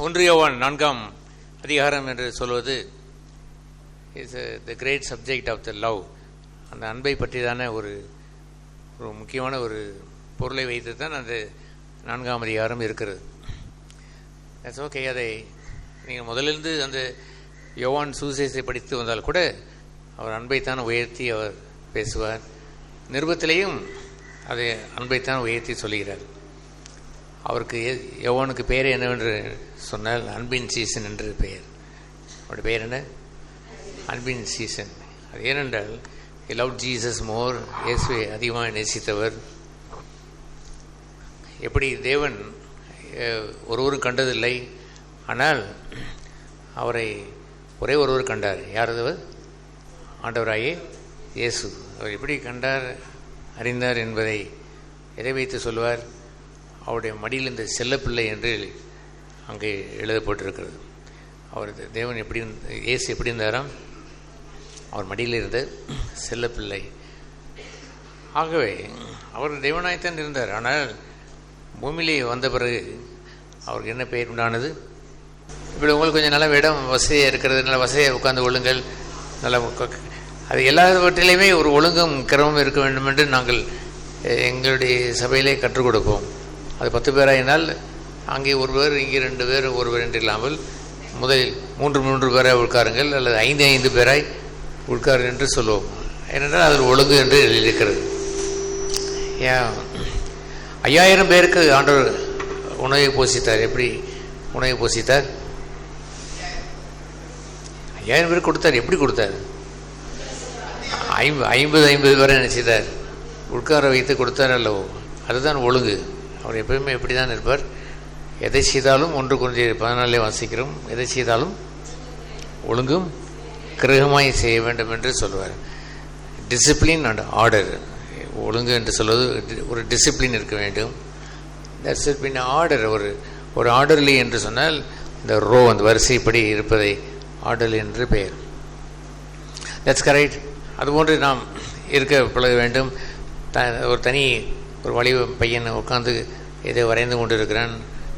1 யோவான் 4ஆம் அதிகாரம் என்று சொல்வது is the great subject of the love. அந்த அன்பை பற்றிதான ஒரு முக்கியமான ஒரு பொருளை வைத்து தான் அந்த 4ஆம் அதிகாரம் இருக்கிறது. That's okay. அதை நீங்கள் முதலிருந்து அந்த யோவான் சுவிசேஷத்தை படித்து வந்தால் கூட அவர் அன்பைத்தான் உயர்த்தி அவர் பேசுவார். நிருபத்திலேயும் அதை அன்பைத்தான் உயர்த்தி சொல்கிறார். அவருக்கு யோவானுக்கு பெயர் என்னவென்று சொன்னால் அன்பின் சீசன் என்று பெயர். அவருடைய பெயர் என்ன? அன்பின் சீசன். அது ஏனென்றால் he loved Jesus more. இயேசுவை அதிகமாக நேசித்தவர். எப்படி தேவன் ஒருவரும் கண்டதில்லை, ஆனால் அவரை ஒரே ஒருவர் கண்டார். யார் அது? ஆண்டவராயே இயேசு. அவர் எப்படி கண்டார் அறிந்தார் என்பதை எதை வைத்து சொல்வார்? அவருடைய மடியில் இந்த செல்லப்பிள்ளை என்று அங்கே எழுதப்பட்டிருக்கிறது. அவர் தேவன் எப்படி இயேசு எப்படி இருந்தாராம்? அவர் மடியில் இருந்த செல்லப்பிள்ளை. ஆகவே அவர் தேவனாய்த்தான் இருந்தார். ஆனால் பூமியிலே வந்த பிறகு அவருக்கு என்ன பெயர் உண்டானது? இப்படி உங்களுக்கு கொஞ்சம் நல்ல இடம் வசதியாக இருக்கிறது, நல்ல வசதியாக உட்கார்ந்து கொள்ளுங்கள், நல்ல அது எல்லாவற்றிலையுமே ஒரு ஒழுங்கும் கிரமம் இருக்க வேண்டும் என்று நாங்கள் எங்களுடைய சபையிலே கற்றுக் கொடுப்போம். அது 10 பேராயினால் அங்கே ஒருவர், இங்கே 2 பேர், ஒருவர் என்று இல்லாமல் முதலில் 3 பேராய் உட்காருங்கள், அல்லது 5 பேராய் உட்காரு என்று சொல்லுவோம். ஏனென்றால் அதில் ஒழுங்கு என்று எழுதியிருக்கிறது. 5000 பேருக்கு ஆண்டவர் உணவை போஷித்தார். எப்படி உணவை போஷித்தார்? 5000 பேருக்கு கொடுத்தார். எப்படி கொடுத்தார்? 50 பேரை நினைச்சிட்டார், உட்கார வைத்து கொடுத்தார் அல்லவோ. அதுதான் ஒழுங்கு. அவர் எப்பயுமே எப்படி தான் இருப்பார். எதை செய்தாலும் 1 Corinthians 14 வாசிக்கிறோம், எதை செய்தாலும் ஒழுங்கும் கிரகமாய் செய்ய வேண்டும் என்று சொல்வார். Discipline and order. ஒழுங்கு என்று சொல்வது ஒரு டிசிப்ளின் இருக்க வேண்டும். That's it. பின் ஆர்டர். ஒரு ஆர்டர்லி என்று சொன்னால் இந்த அந்த வரிசைப்படி இருப்பதை ஆர்டர்லி என்று பெயர். That's correct. அதுபோன்று நாம் இருக்க பழக வேண்டும். ஒரு வலிவு பையன் உட்காந்து எதை வரைந்து கொண்டு இருக்கிறான்.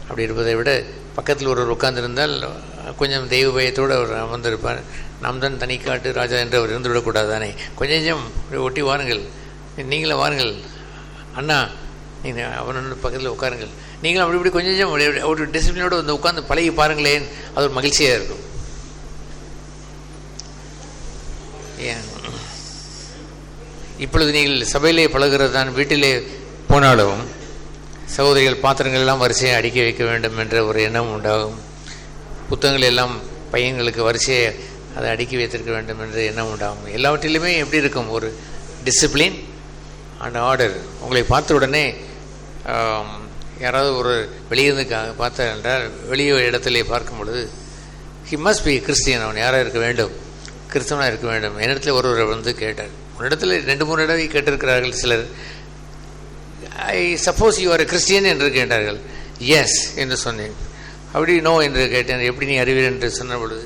அப்படி இருப்பதை விட பக்கத்தில் ஒருவர் உட்கார்ந்திருந்தால் கொஞ்சம் தெய்வ பயத்தோடு அவர் அமர்ந்திருப்பார். நாம் தான் தனி காட்டு ராஜா என்று அவர் இருந்து விடக்கூடாது தானே. கொஞ்சம் ஒட்டி வாருங்கள், நீங்களும் வாருங்கள் அண்ணா, நீங்கள் அவனோட பக்கத்தில் உட்காருங்கள், நீங்களும் அப்படி இப்படி கொஞ்சம் ஒரு டிசிப்ளினோடு வந்து உட்காந்து பழகி பாருங்களேன். அது ஒரு மகிழ்ச்சியாக இருக்கும். ஏன் இப்பொழுது நீங்கள் சபையிலே பழகிறது தான், வீட்டிலே போனாலும் சகோதரிகள் பாத்திரங்கள் எல்லாம் வரிசையை அடுக்கி வைக்க வேண்டும் என்ற ஒரு எண்ணம் உண்டாகும். புத்தகங்கள் எல்லாம் பையன்களுக்கு வரிசையை அதை அடுக்கி வைத்திருக்க வேண்டும் என்ற எண்ணம் உண்டாகும். எல்லாவற்றிலுமே எப்படி இருக்கும்? ஒரு டிசிப்ளின் அண்ட் ஆர்டர். உங்களை பார்த்த உடனே யாராவது ஒரு வெளியிருந்து பார்த்தார் என்றால், வெளியே இடத்திலே பார்க்கும் பொழுது ஹி மஸ்ட் பி கிறிஸ்டியன். அவன் யாராக இருக்க வேண்டும்? கிறிஸ்தவனாக இருக்க வேண்டும். என்னிடத்தில் ஒருவர் வந்து கேட்டார். உன்னிடத்தில் 2-3 தடவை கேட்டிருக்கிறார்கள் சிலர். I suppose you are a Christian என்று கேட்டார்கள். எஸ் என்று சொன்னேன். அப்படி நோ என்று கேட்டேன். எப்படி நீ அறிவீர் என்று சொன்ன பொழுது,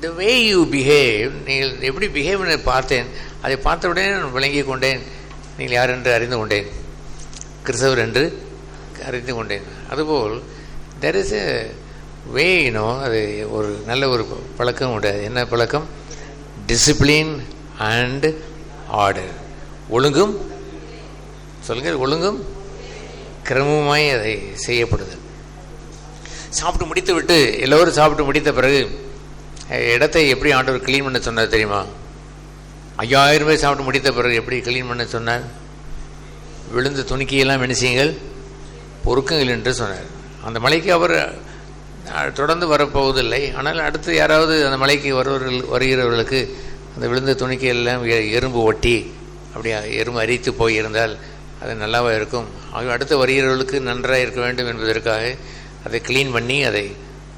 த வே யூ பிஹேவ், நீங்கள் எப்படி பிஹேவ் என்று பார்த்தேன். அதை பார்த்தவுடனே நான் விளங்கி கொண்டேன், நீங்கள் யார் என்று அறிந்து கொண்டேன், கிறிஸ்தவர் என்று அறிந்து கொண்டேன். அதுபோல் தெர் இஸ் எ வே, அது ஒரு நல்ல ஒரு பழக்கம் உண்டு. என்ன பழக்கம்? Discipline and order. ஒழுங்கும், சொல்லுங்கள், ஒழுங்கும் கிரமமாய் அதை செய்யப்படுது. சாப்பிட்டு முடித்து விட்டு எல்லோரும் சாப்பிட்டு முடித்த பிறகு இடத்தை எப்படி ஆண்டவர் கிளீன் பண்ண சொன்னார் தெரியுமா? 5000 பேர் சாப்பிட்டு முடித்த பிறகு எப்படி கிளீன் பண்ண சொன்னார்? விழுந்த துணிக்கையெல்லாம் மெனிசிங்கள் பொறுக்குங்கள் என்று சொன்னார். அந்த மலைக்கு அவர் தொடர்ந்து வரப்போவதில்லை. ஆனால் அடுத்து யாராவது அந்த மலைக்கு வருகிறவர்களுக்கு அந்த விழுந்த துணிக்கையெல்லாம் எறும்பு ஒட்டி அப்படியே எறும்பு அரித்து போயிருந்தால் அது நல்லாவா இருக்கும்? ஆக அடுத்து வருகிறவர்களுக்கு நன்றாக இருக்க வேண்டும் என்பதற்காக அதை கிளீன் பண்ணி அதை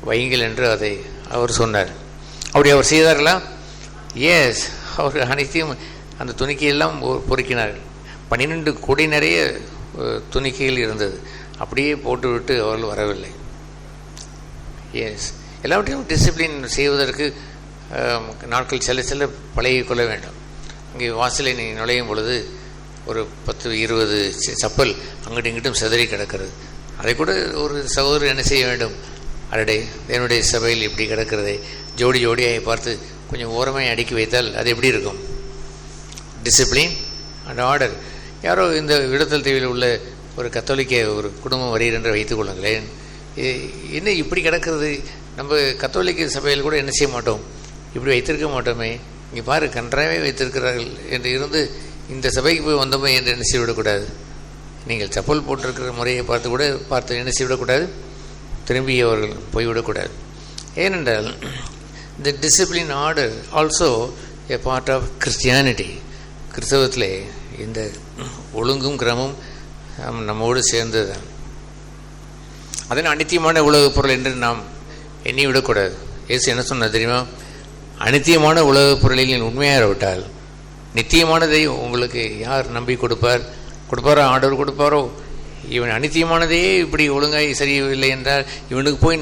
வையுங்கள் என்று அதை அவர் சொன்னார். அப்படி அவர் செய்தார்களா? எஸ். அவர் அனைத்தையும் அந்த துணிக்கையெல்லாம் பொறுக்கினார்கள். 12 கொடி நிறைய துணிக்கைகள் இருந்தது. அப்படியே போட்டுவிட்டு அவர்கள் வரவில்லை. எஸ். எல்லாவற்றையும் டிசிப்ளின் செய்வதற்கு நாட்கள் செல்ல பழகிக்கொள்ள வேண்டும். அங்கே வாசலை நீ நுழையும் பொழுது ஒரு 10-20 சப்பல் அங்கிட்டும் இங்கிட்டும் சிதறி கிடக்கிறது. அதை கூட ஒரு சகோதரர் என்ன செய்ய வேண்டும்? அரடே என்னுடைய சபையில் இப்படி கிடக்கிறதை ஜோடி ஜோடியாக பார்த்து கொஞ்சம் ஓரமாக அடுக்கி வைத்தால் அது எப்படி இருக்கும்? Discipline and order. யாரோ இந்த விடுதல் தீவில் உள்ள ஒரு கத்தோலிக்க ஒரு குடும்பம் வருகிறது என்று வைத்துக் கொள்ளுங்களேன். என்ன இப்படி கிடக்கிறது, நம்ம கத்தோலிக்க சபையில் கூட என்ன செய்ய மாட்டோம், இப்படி வைத்திருக்க மாட்டோமே, இங்கே பாரு கன்றாவே வைத்திருக்கிறார்கள் என்று இருந்து இந்த சபைக்கு போய் வந்தோமே என்று என்ன செய்யவிடக்கூடாது. நீங்கள் செப்பல் போட்டிருக்கிற முறையை பார்த்து என்ன செய்யவிடக்கூடாது, திரும்பி அவர்கள் போய்விடக்கூடாது. ஏனென்றால் இந்த discipline order also a part of Christianity. கிறிஸ்தவத்திலே இந்த ஒழுங்கும் கிரமம் நம்மோடு சேர்ந்தது தான். அதன் அனித்தியமான உலகப் பொருள் என்று நாம் எண்ணி விடக்கூடாது. இயேசு என்ன சொன்னால் தெரியுமா? அனித்தியமான உலகப் பொருளில் உண்மையாக விட்டால் நித்தியமானதை உங்களுக்கு யார் நம்பி கொடுப்பாரோ, ஆண்டவர் கொடுப்பாரோ? இவன் அனித்தியமானதையே இப்படி ஒழுங்காய் சரியில்லை என்றால் இவனுக்கு போய்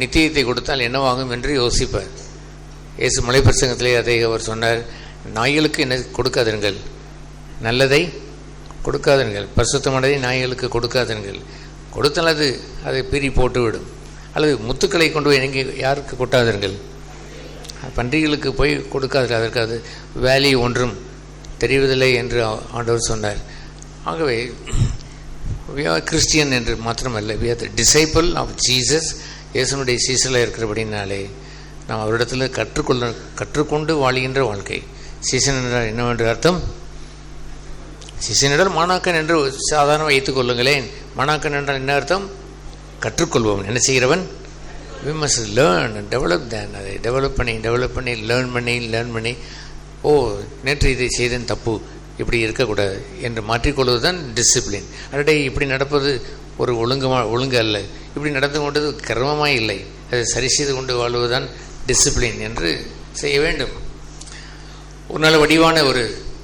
நித்தியத்தை கொடுத்தால் என்னவாகும் என்று யோசிப்பார். இயேசு மலை பிரசங்கத்திலே அதை அவர் சொன்னார். நாய்களுக்கு என்ன கொடுக்காதீர்கள், நல்லதை கொடுக்காதீர்கள், பரிசுத்தமானதை நாய்களுக்கு கொடுக்காதீர்கள். கொடுத்தால் அதை பிரி போட்டுவிடும். அல்லது முத்துக்களை கொண்டு போய் எங்கே யாருக்கு கொட்டாதீர்கள், பன்றிகளுக்கு போய் கொடுக்காதீர்கள், அதற்கு அது வேல்யூ ஒன்றும் தெரிவதில்லை என்று ஆண்டவர் சொன்னார். ஆகவே we are Christian என்று மாத்திரமல்ல, we are the disciple of Jesus. இயேசுனுடைய சீசலாக இருக்கிறபடினாலே நாம் அவரிடத்தில் கற்றுக்கொண்டு வாழ்கின்ற வாழ்க்கை. சீசன் என்றால் என்னவென்று அர்த்தம்? சீசன் என்றால் மாணாக்கன் என்று சாதாரண வைத்துக் கொள்ளுங்களேன். மாணாக்கன் என்றால் என்ன அர்த்தம்? கற்றுக்கொள்வோம். என்ன செய்கிறவன்? we must learn and develop that. அதை டெவலப் பண்ணி லேர்ன் பண்ணி ஓ நேற்று இதை செய்தேன் தப்பு, இப்படி இருக்கக்கூடாது என்று மாற்றிக்கொள்வது தான் டிசிப்ளின். அதே இப்படி நடப்பது ஒரு ஒழுங்கு அல்ல, இப்படி நடந்து கொண்டது கர்மமாக இல்லை, அதை சரி செய்து கொண்டு வாழ்வதுதான் டிசிப்ளின் என்று செய்ய வேண்டும். ஒரு நாள் வடிவான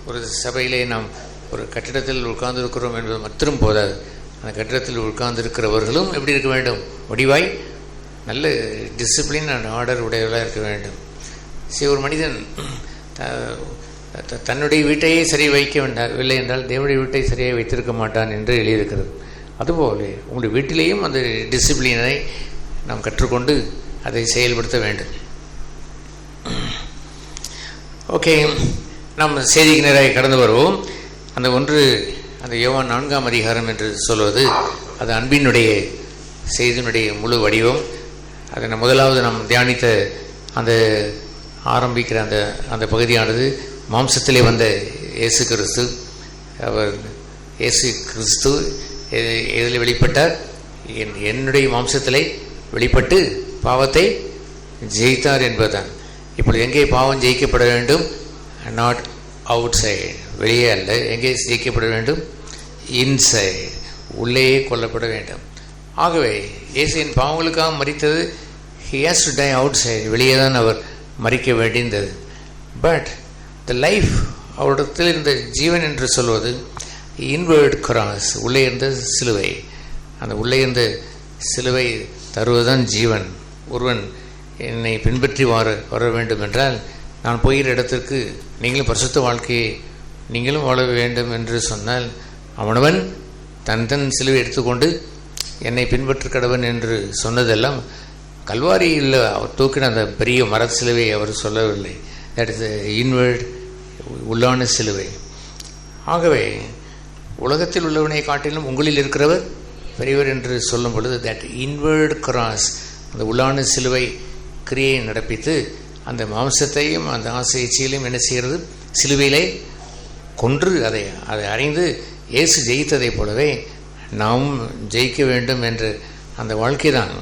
ஒரு சபையிலே நாம் ஒரு கட்டிடத்தில் உட்கார்ந்திருக்கிறோம் என்பது மட்டும் போதாது. அந்த கட்டிடத்தில் உட்கார்ந்திருக்கிறவர்களும் எப்படி இருக்க வேண்டும்? வடிவாய் நல்ல டிசிப்ளின் அண்ட் ஆர்டர் உடையவர்களாக இருக்க வேண்டும். சரி, ஒரு மனிதன் தன்னுடைய வீட்டையே சரி வைக்கவில்லை என்றால் தேவனுடைய வீட்டை சரியாக வைத்திருக்க மாட்டான் என்று எழுதியிருக்கிறது. அதுபோல உங்களுடைய வீட்டிலேயும் அந்த டிசிப்ளினை நாம் கற்றுக்கொண்டு அதை செயல்படுத்த வேண்டும். ஓகே, நாம் செய்திக்கு நேராக கடந்து வருவோம். அந்த யோவான் 4ஆம் அதிகாரம் என்று சொல்வது அது அன்பினுடைய செய்தியினுடைய முழு வடிவம். அதை முதலாவது நாம் தியானித்த அந்த ஆரம்பிக்கிற அந்த பகுதியானது மாம்சத்திலே வந்த இயேசு கிறிஸ்து. இயேசு கிறிஸ்து எதில் வெளிப்பட்டார்? என்னுடைய மாம்சத்திலே வெளிப்பட்டு பாவத்தை ஜெயித்தார் என்பதுதான். இப்பொழுது எங்கே பாவம் ஜெயிக்கப்பட வேண்டும்? நாட் அவுட் சைடு, வெளியே அல்ல. எங்கே ஜெயிக்கப்பட வேண்டும்? இன்சைடு, உள்ளேயே கொல்லப்பட வேண்டும். ஆகவே இயேசுவின் பாவங்களுக்காக மரித்தது. he has to die outside, வெளியே தான் அவர் மரிக்க வேண்டியிருந்தது. பட் த லைஃப், அவரிடத்தில் இருந்த ஜீவன் என்று சொல்வது இன்வர்ட் கிராஸ், உள்ளே இருந்த சிலுவை. அந்த உள்ளே இருந்த சிலுவை தருவதுதான் ஜீவன். ஒருவன் என்னை பின்பற்றி வர வேண்டும் என்றால் நான் போகிற இடத்திற்கு நீங்களும் பரிசுத்த வாழ்க்கையை நீங்களும் வாழ வேண்டும் என்று சொன்னால் அவனவன் தன் சிலுவை எடுத்துக்கொண்டு என்னை பின்பற்ற கடவன் என்று சொன்னதெல்லாம் கல்வாரியில் அவர் தூக்கின அந்த பெரிய மர சிலுவை அவர் சொல்லவில்லை. தட் இஸ் இன்வர்ட், உள்ளான சிலுவை. ஆகவே உலகத்தில் உள்ளவனை காட்டிலும் உங்களில் இருக்கிறவர் பெரியவர் என்று சொல்லும் பொழுது தட் இன்வர்ட் கிராஸ், அந்த உள்ளான சிலுவை கிரியை நடப்பித்து அந்த மாம்சத்தையும் அந்த ஆசை இச்சையிலையும் என்ன செய்கிறது? சிலுவையிலே கொன்று அதை அறிந்து இயேசு ஜெயித்ததை போலவே நாம் ஜெயிக்க வேண்டும் என்று அந்த வாழ்க்கை தான்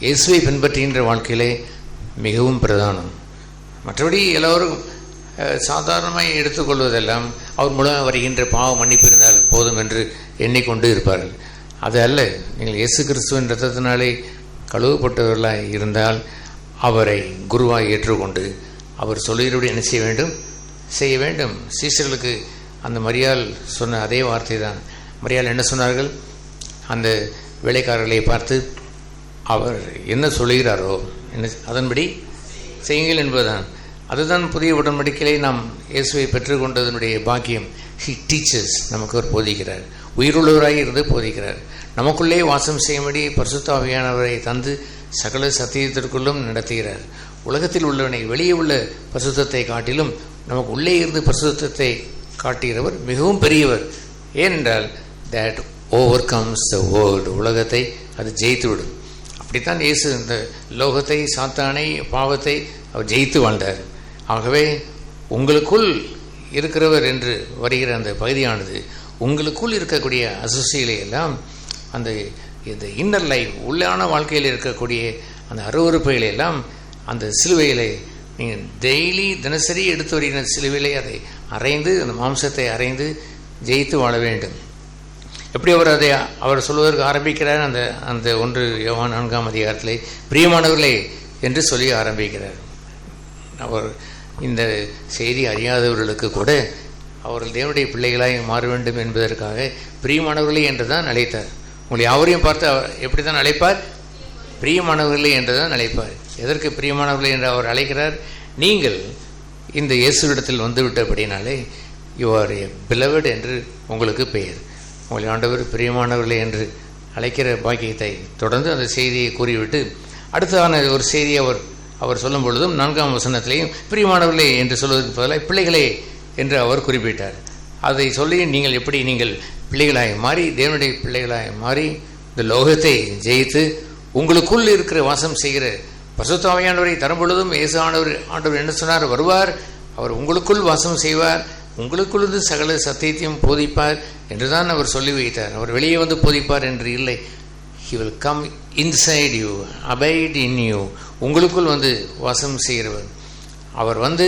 இயேசுவை பின்பற்றுகின்ற வாழ்க்கையிலே மிகவும் பிரதானம். மற்றபடி எல்லோரும் சாதாரணமாக எடுத்துக்கொள்வதெல்லாம் அவர் மூலம் வருகின்ற பாவ மன்னிப்பு இருந்தால் போதும் என்று எண்ணிக்கொண்டு இருப்பார்கள். அது அல்ல. நீங்கள் இயேசு கிறிஸ்துவின் இரத்தத்தினாலே கழுவப்பட்டவர்களாக இருந்தால் அவரை குருவாக ஏற்றுக்கொண்டு அவர் சொல்லுகிறபடி என்ன செய்ய வேண்டும்? சீசர்களுக்கு அந்த மரியாள் சொன்ன அதே வார்த்தை தான். மரியாள் என்ன சொன்னார்கள்? அந்த வேலைக்காரர்களை பார்த்து அவர் என்ன சொல்லுகிறாரோ அதன்படி செய்யுங்கள் என்பதுதான். அதுதான் புதிய உடன்படிக்கையை நாம் இயேசுவை பெற்றுக்கொண்டதனுடைய பாக்கியம். ஹி டீச்சர்ஸ், நமக்கு அவர் போதிக்கிறார், உயிருள்ளவராக இருந்து போதிக்கிறார். நமக்குள்ளே வாசம் செய்யும்படி பரிசுத்த ஆவியானவரை தந்து சகல சத்தியத்திற்குள்ளும் நடத்துகிறார். உலகத்தில் உள்ளவனை வெளியே உள்ள பரிசுத்தத்தை காட்டிலும் நமக்கு உள்ளே இருந்து பரிசுத்தத்தை காட்டுகிறவர் மிகவும் பெரியவர். ஏனென்றால் that overcomes the world, உலகத்தை அது ஜெயித்துவிடும். அப்படித்தான் இயேசு இந்த லோகத்தை, சாத்தானை, பாவத்தை அவர் ஜெயித்து வாழ்ந்தார். ஆகவே உங்களுக்குள் இருக்கிறவர் என்று வருகிற அந்த பகுதியானது உங்களுக்குள் இருக்கக்கூடிய அசுசிகளை எல்லாம், அந்த இந்த இன்னர் லைஃப், உள்ளான வாழ்க்கையில் இருக்கக்கூடிய அந்த அருவருப்பைகளை எல்லாம் அந்த சிலுவையிலே நீங்கள் டெய்லி தினசரி எடுத்து வருகிற சிலுவையிலே அதை அறைந்து, அந்த மாம்சத்தை அறைந்து ஜெயித்து வாழ வேண்டும். எப்படி அவர் சொல்வதற்கு ஆரம்பிக்கிறார்? அந்த 1 யோவான் 4ஆம் அதிகாரத்திலே பிரியமானவர்களே என்று சொல்லி ஆரம்பிக்கிறார். அவர் இந்த செய்தி அறியாதவர்களுக்கு கூட அவர்கள் தேவனுடைய பிள்ளைகளாய் மாற வேண்டும் என்பதற்காக பிரியமானவர்களே என்று தான் அழைத்தார். உங்களை யாவரையும் பார்த்து அவர் எப்படி தான் அழைப்பார்? பிரியமானவர்களே என்று தான் அழைப்பார். எதற்கு பிரியமானவர்களே என்று அவர் அழைக்கிறார்? நீங்கள் இந்த இயேசுவிடத்தில் வந்துவிட்டபடினாலே யூ ஆர் எ பிலவட் என்று உங்களுக்கு பெயர். உங்களை ஆண்டவர் பிரியமானவர்களே என்று அழைக்கிற பாக்கியத்தை தொடர்ந்து அந்த செய்தியை கூறிவிட்டு அடுத்ததான ஒரு செய்தியை அவர் சொல்லும் பொழுதும் 4ஆம் வசனத்திலேயும் பிரியமானவர்களே என்று சொல்வதற்கு பதிலாக பிள்ளைகளே என்று அவர் குறிப்பிட்டார். அதை சொல்லி நீங்கள் பிள்ளைகளாய் மாறி, தேவனுடைய பிள்ளைகளாய் மாறி இந்த லோகத்தை ஜெயித்து உங்களுக்குள் இருக்கிற வாசம் செய்கிற பரிசுத்த ஆவியானவரை தரும் பொழுதும் இயேசு ஆண்டவர் என்ன சொன்னார்? வருவார், அவர் உங்களுக்குள் வாசம் செய்வார், உங்களுக்குள்ளது சகல சத்தியத்தையும் போதிப்பார் என்றுதான் அவர் சொல்லி வைத்தார். அவர் வெளியே வந்து போதிப்பார் என்று இல்லை. He will come inside you, abide in you. உங்களுக்குள் வந்து வாசம் செய்கிறவர். அவர் வந்து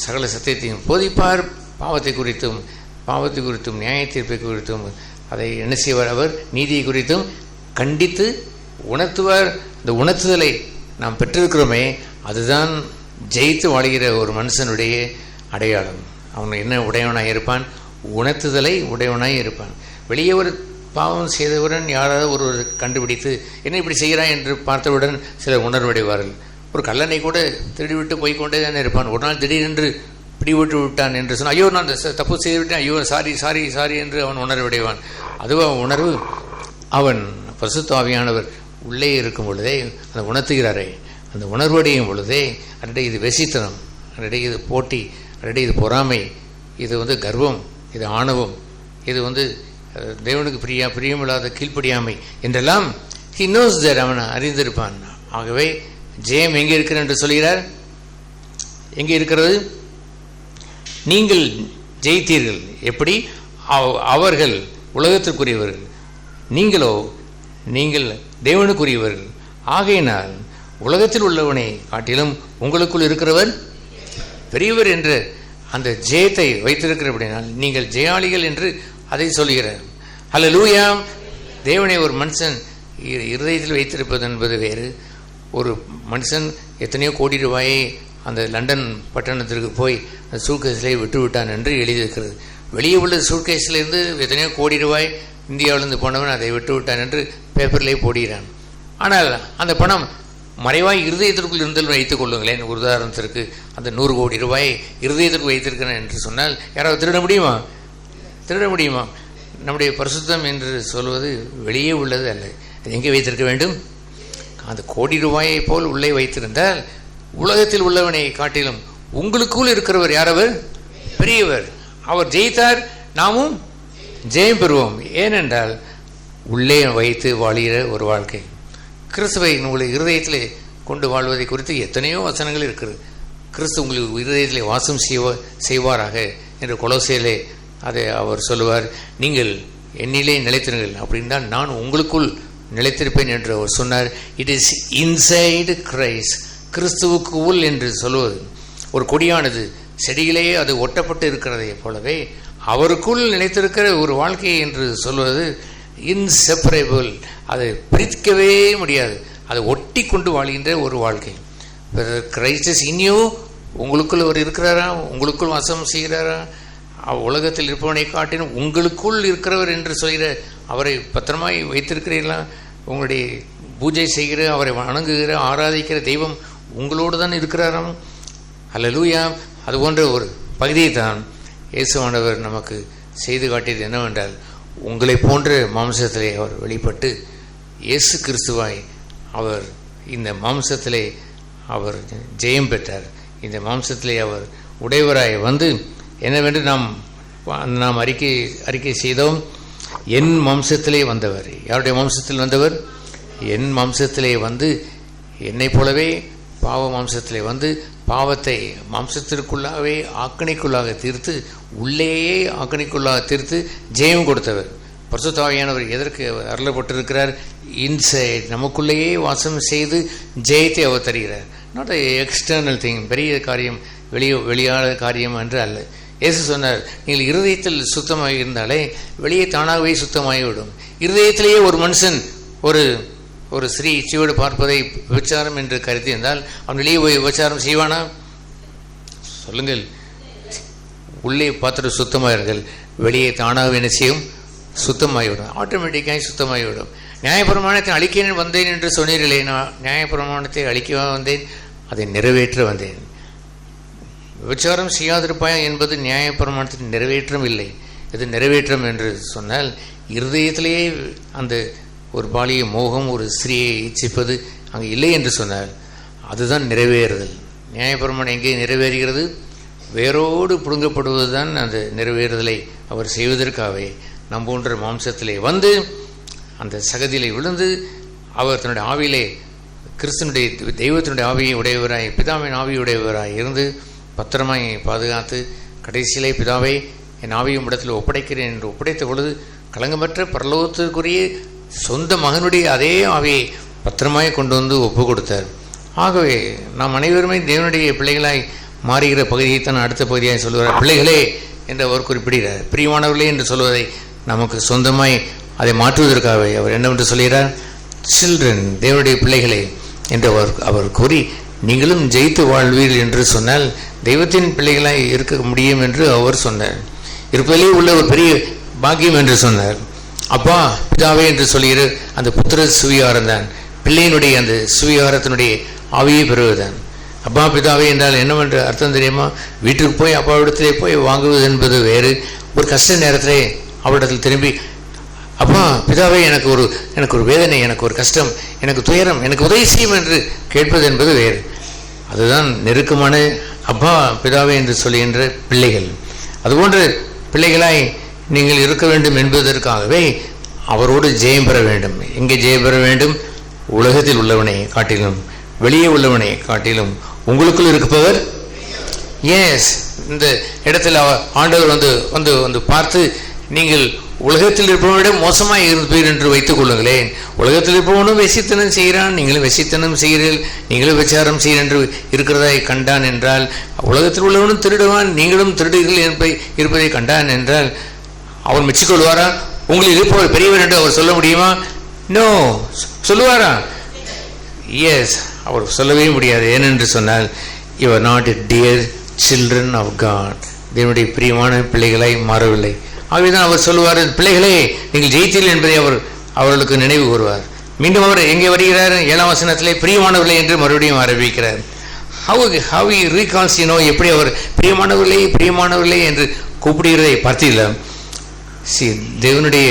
சகல சத்தியத்தையும் போதிப்பார். பாவத்தை குறித்தும் நியாய தீர்ப்பை குறித்தும் அதை என்ன செய்வார்? அவர் நீதியை குறித்தும் கண்டித்து உணர்த்துவார். இந்த உணர்த்துதலை நாம் பெற்றிருக்கிறோமே, அதுதான் ஜெயித்து வாழ்கிற ஒரு மனுஷனுடைய அடையாளம். அவன் என்ன உடையவனாய் இருப்பான்? உணர்த்துதலை உடையவனாய் இருப்பான். வெளியே ஒரு பாவம் செய்தவுடன் யாராவது ஒருவர் கண்டுபிடித்து என்ன இப்படி செய்கிறான் என்று பார்த்தவுடன் சிலர் உணர்வடைவார்கள். ஒரு கல்லனை கூட திருடிவிட்டு போய்கொண்டே தானே இருப்பான். ஒரு நாள் திடீரென்று பிடிவிட்டு விட்டான் என்று சொன்னால், ஐயோ நான் தப்பு செய்துவிட்டேன், ஐயோ சாரி என்று அவன் உணர்வடைவான். அதுவும் உணர்வு அவன் பரிசுத்த ஆவியானவர் உள்ளே இருக்கும் பொழுதே அந்த உணர்த்துகிறாரே, அந்த உணர்வடையும் பொழுதே அன்றைய இது வெசித்தனம், அன்றைய இது போட்டி, அன்றைய இது பொறாமை, இது வந்து கர்வம், இது ஆணவம், இது வந்து தேவனுக்கு பிரியமில்லாத கீழ்ப்படியாமை என்றெல்லாம் he knows that அவன் அறிந்திருப்பான். ஆகவே ஜெயம் எங்கே இருக்கிறது என்று சொல்கிறார்? எங்கே இருக்கிறது? நீங்கள் ஜெயித்தீர்கள். எப்படி? அவர்கள் உலகத்திற்குரியவர்கள், நீங்கள் தேவனுக்குரியவர்கள். ஆகையினால் உலகத்தில் உள்ளவனை காட்டிலும் உங்களுக்குள் இருக்கிறவர் பெரியவர் என்று அந்த ஜெயத்தை வைத்திருக்கிறபடினால் நீங்கள் ஜெயாளிகள் என்று அதை சொல்கிறார். ஹல்லேலூயா. தேவனை ஒரு மனுஷன் இருதயத்தில் வைத்திருப்பது என்பது வேறு. ஒரு மனுஷன் எத்தனையோ கோடி ரூபாயை அந்த லண்டன் பட்டணத்திற்கு போய் அந்த சூட்கேஸிலே விட்டு விட்டான் என்று எழுதியிருக்கிறது. வெளியே உள்ள சூட்கேஸிலிருந்து எத்தனையோ கோடி ரூபாய் இந்தியாவிலிருந்து போனவன் அதை விட்டு விட்டான் என்று பேப்பர்லேயே போடுகிறான். ஆனால் அந்த பணம் மறைவாய் இருதயத்திற்குள் இருந்தல் வைத்துக் கொள்ளுங்களேன். ஒரு உதாரணத்திற்கு அந்த 100 கோடி ரூபாயை இருதயத்திற்கு வைத்திருக்கிறேன் என்று சொன்னால் யாராவது திருட முடியுமா? நம்முடைய பரிசுத்தம் என்று சொல்வது வெளியே உள்ளது அல்ல. அது எங்கே வைத்திருக்க வேண்டும்? அந்த கோடி ரூபாயை போல் உள்ளே வைத்திருந்தால் உலகத்தில் உள்ளவனை காட்டிலும் உங்களுக்குள் இருக்கிறவர் யாரவர்? பெரியவர். அவர் ஜெயித்தார், நாமும் ஜெயம் பெறுவோம். ஏனென்றால் உள்ளே வைத்து வாழ்கிற ஒரு வாழ்க்கை. கிறிஸ்துவை உங்களுடைய இருதயத்திலே கொண்டு வாழ்வதை குறித்து எத்தனையோ வசனங்கள் இருக்கிறது. கிறிஸ்து உங்களுக்கு இருதயத்திலே வாசம் செய்வாராக என்று கொலோசையிலே அதை அவர் சொல்லுவார். நீங்கள் என்னிலே நிலைத்திருங்கள், அப்படின்னா நான் உங்களுக்குள் நிலைத்திருப்பேன் என்று அவர் சொன்னார். இட் இஸ் இன்சைடு கிரைஸ்ட், கிறிஸ்துவுக்கு உள் என்று சொல்வது. ஒரு கொடியானது செடியிலேயே அது ஒட்டப்பட்டு இருக்கிறதை போலவே அவருக்குள் நிலைத்திருக்கிற ஒரு வாழ்க்கை என்று சொல்வது இன்செப்பரபிள். அதை பிரிக்கவே முடியாது. அதை ஒட்டி கொண்டு வாழ்கின்ற ஒரு வாழ்க்கை. கிரைஸ்ட் இஸ் இன் யூ, உங்களுக்குள் அவர் இருக்கிறாரா? உங்களுக்குள் வாசம் செய்கிறாரா? உலகத்தில் இருப்பவனை காட்டிலும் உங்களுக்குள் இருக்கிறவர் என்று சொல்கிற அவரை பத்திரமாய் வைத்திருக்கிறீர்களா? உங்களுடைய பூஜை செய்கிற, அவரை வணங்குகிற, ஆராதிக்கிற தெய்வம் உங்களோடு தான் இருக்கிறாராம். ஹல்லேலூயா. அதுபோன்ற ஒரு பகுதியை தான் இயேசுவானவர் நமக்கு செய்து காட்டியது என்னவென்றால், உங்களை போன்ற மாம்சத்திலே அவர் வெளிப்பட்டு இயேசு கிறிஸ்துவாய் அவர் இந்த மாம்சத்திலே அவர் ஜெயம் பெற்றார். இந்த மாம்சத்திலே அவர் உடையவராய் வந்து என்னவென்று நாம் அறிக்கை செய்தோம். என் மாம்சத்திலே வந்தவர். யாருடைய மாம்சத்தில் வந்தவர்? என் மாம்சத்திலே வந்து என்னை போலவே பாவ மாம்சத்திலே வந்து பாவத்தை மாம்சத்திற்குள்ளாகவே ஆக்கணிக்குள்ளாக தீர்த்து, உள்ளேயே ஆக்கணிக்குள்ளாக தீர்த்து ஜெயம் கொடுத்தவர். பரிசுத்த ஆவியானவர் எதற்கு அருளப்பட்டிருக்கிறார்? இன்சைட், நமக்குள்ளேயே வாசம் செய்து ஜெயத்தை அவர் தருகிறார். நாட் எக்ஸ்டர்னல் திங், பெரிய காரியம், வெளியான காரியம் என்று அல்ல. இயேசு சொன்னார், நீங்கள் இருதயத்தில் சுத்தமாக இருந்தாலே வெளியே தானாகவே சுத்தமாகிவிடும். இருதயத்திலேயே ஒரு மனுஷன் ஒரு ஸ்ரீ சிவடு பார்ப்பதை விபச்சாரம் என்று கருதி இருந்தால் அவன் வெளியே போய் விபச்சாரம் செய்வானா? சொல்லுங்கள். உள்ளே பார்த்துட்டு சுத்தமாயிருங்கள், வெளியே தானாகவே என்ன செய்யும்? சுத்தமாகிவிடும். ஆட்டோமேட்டிக்காக சுத்தமாகிவிடும். நியாயப்பிரமாணத்தை அழிக்க வந்தேன் என்று சொன்னீர்களே, நான் நியாயப்பிரமாணத்தை அழிக்க வந்தேன், அதை நிறைவேற்ற வந்தேன். விபச்சாரம் செய்யாதிருப்பாயா என்பது நியாயப்பிரமாணத்தின் நிறைவேற்றம் இல்லை. இது நிறைவேற்றம் என்று சொன்னால் இருதயத்திலேயே அந்த ஒரு பாலிய மோகம், ஒரு ஸ்திரியை இச்சிப்பது அங்கே இல்லை என்று சொன்னால் அதுதான் நிறைவேறுதல். நியாயப்பிரமாணம் எங்கே நிறைவேறுகிறது? வேரோடு பிடுங்கப்படுவது தான் அந்த நிறைவேறுதலை அவர் செய்வதற்காகவே நம் போன்ற மாம்சத்திலே வந்து அந்த சகதியிலே விழுந்து அவர் தன்னுடைய ஆவியிலே கிறிஸ்தனுடைய தெய்வத்தினுடைய ஆவியை உடையவராய், பிதாவின் ஆவியுடையவராய் இருந்து பத்திரமாய் பாதுகாத்து கடைசியிலே பிதாவை என் ஆவியும் இடத்தில் ஒப்படைக்கிறேன் என்று ஒப்படைத்த பொழுது களங்கமற்ற பரலோகத்திற்குரிய சொந்த மகனுடைய அதே ஆவியை பத்திரமாய் கொண்டு வந்து ஒப்பு கொடுத்தார். ஆகவே நாம் அனைவருமே தேவனுடைய பிள்ளைகளாய் மாறுகிற பகுதியைத்தான் அடுத்த பகுதியாக சொல்லுவார். பிள்ளைகளே என்று அவர் குறிப்பிடுகிறார். பிரியமானவர்களே என்று சொல்வதை நமக்கு சொந்தமாய் அதை மாற்றுவதற்காகவே அவர் என்னவென்று சொல்கிறார்? சில்ட்ரன், தேவனுடைய பிள்ளைகளே என்று அவர் கூறி, நீங்களும் ஜெயித்து வாழ்வீர்கள் என்று சொன்னால் தெய்வத்தின் பிள்ளைகளாய் இருக்க முடியும் என்று அவர் சொன்னார். இருப்பதிலே உள்ள ஒரு பெரிய பாக்கியம் என்று சொன்னார். அப்பா பிதாவே என்று சொல்கிற அந்த புத்திர சுவிகாரம் தான், பிள்ளையினுடைய அந்த சுவிகாரத்தினுடைய ஆவியை பெறுவதுதான். அப்பா பிதாவே என்றால் என்னவென்று அர்த்தம் தெரியுமா? வீட்டுக்கு போய் அப்பாவிடத்திலே போய் வாங்குவது என்பது வேறு. ஒரு கஷ்ட நேரத்திலே அவரிடத்தில் திரும்பி, அப்பா பிதாவே எனக்கு ஒரு வேதனை, எனக்கு ஒரு கஷ்டம், எனக்கு துயரம், எனக்கு உதவி செய்யும் என்று கேட்பது என்பது வேறு. அதுதான் நெருக்கமான அப்பா பிதாவே என்று சொல்லுகின்ற பிள்ளைகள். அதுபோன்ற பிள்ளைகளாய் நீங்கள் இருக்க வேண்டும் என்பதற்காகவே அவரோடு ஜெயம் பெற வேண்டும். எங்கே ஜெயம் பெற வேண்டும்? உலகத்தில் உள்ளவனை காட்டிலும் வெளியே உள்ளவனை காட்டிலும் உங்களுக்குள் இருப்பவர். எஸ், இந்த இடத்தில் ஆண்டவர் வந்து பார்த்து, நீங்கள் உலகத்தில் இருப்பவனிடம் மோசமாக இருப்பீர் என்று வைத்துக் கொள்ளுங்களேன். உலகத்தில் இருப்பவனும் வெசித்தனம் செய்கிறான், நீங்களும் வெசித்தனம் செய்கிறீர்கள், நீங்களும் விசாரம் செய்ய என்று இருக்கிறதை கண்டான் என்றால், உலகத்தில் உள்ளவனும் திருடுவான், நீங்களும் திருடுகள் இருப்பதை கண்டான் என்றால் அவர் மெச்சிக்கொள்வாரா? உங்களில் இருப்பவர் பெரியவர் என்று அவர் சொல்ல முடியுமா? நோ. சொல்லுவாரா? எஸ், அவர் சொல்லவே முடியாது. ஏனென்று சொன்னால், you are not a dear children of God, தேவனுடைய பிரியமான பிள்ளைகளாய் மாறவில்லை. ஆகவேதான் அவர் சொல்லுவார், பிள்ளைகளே நீங்கள் ஜெயித்தீர்கள் என்பதை அவர்களுக்கு நினைவு கூறுவார். மீண்டும் அவர் எங்கே வருகிறார்? 7ஆம் வசனத்திலே பிரியமானவர்களே என்று மறுபடியும் ஆரம்பிக்கிறார். how he recalls, எப்படி அவர் பிரியமானவர்களே என்று கூப்பிடுகிறதை பார்த்தீங்களா? தேவனுடைய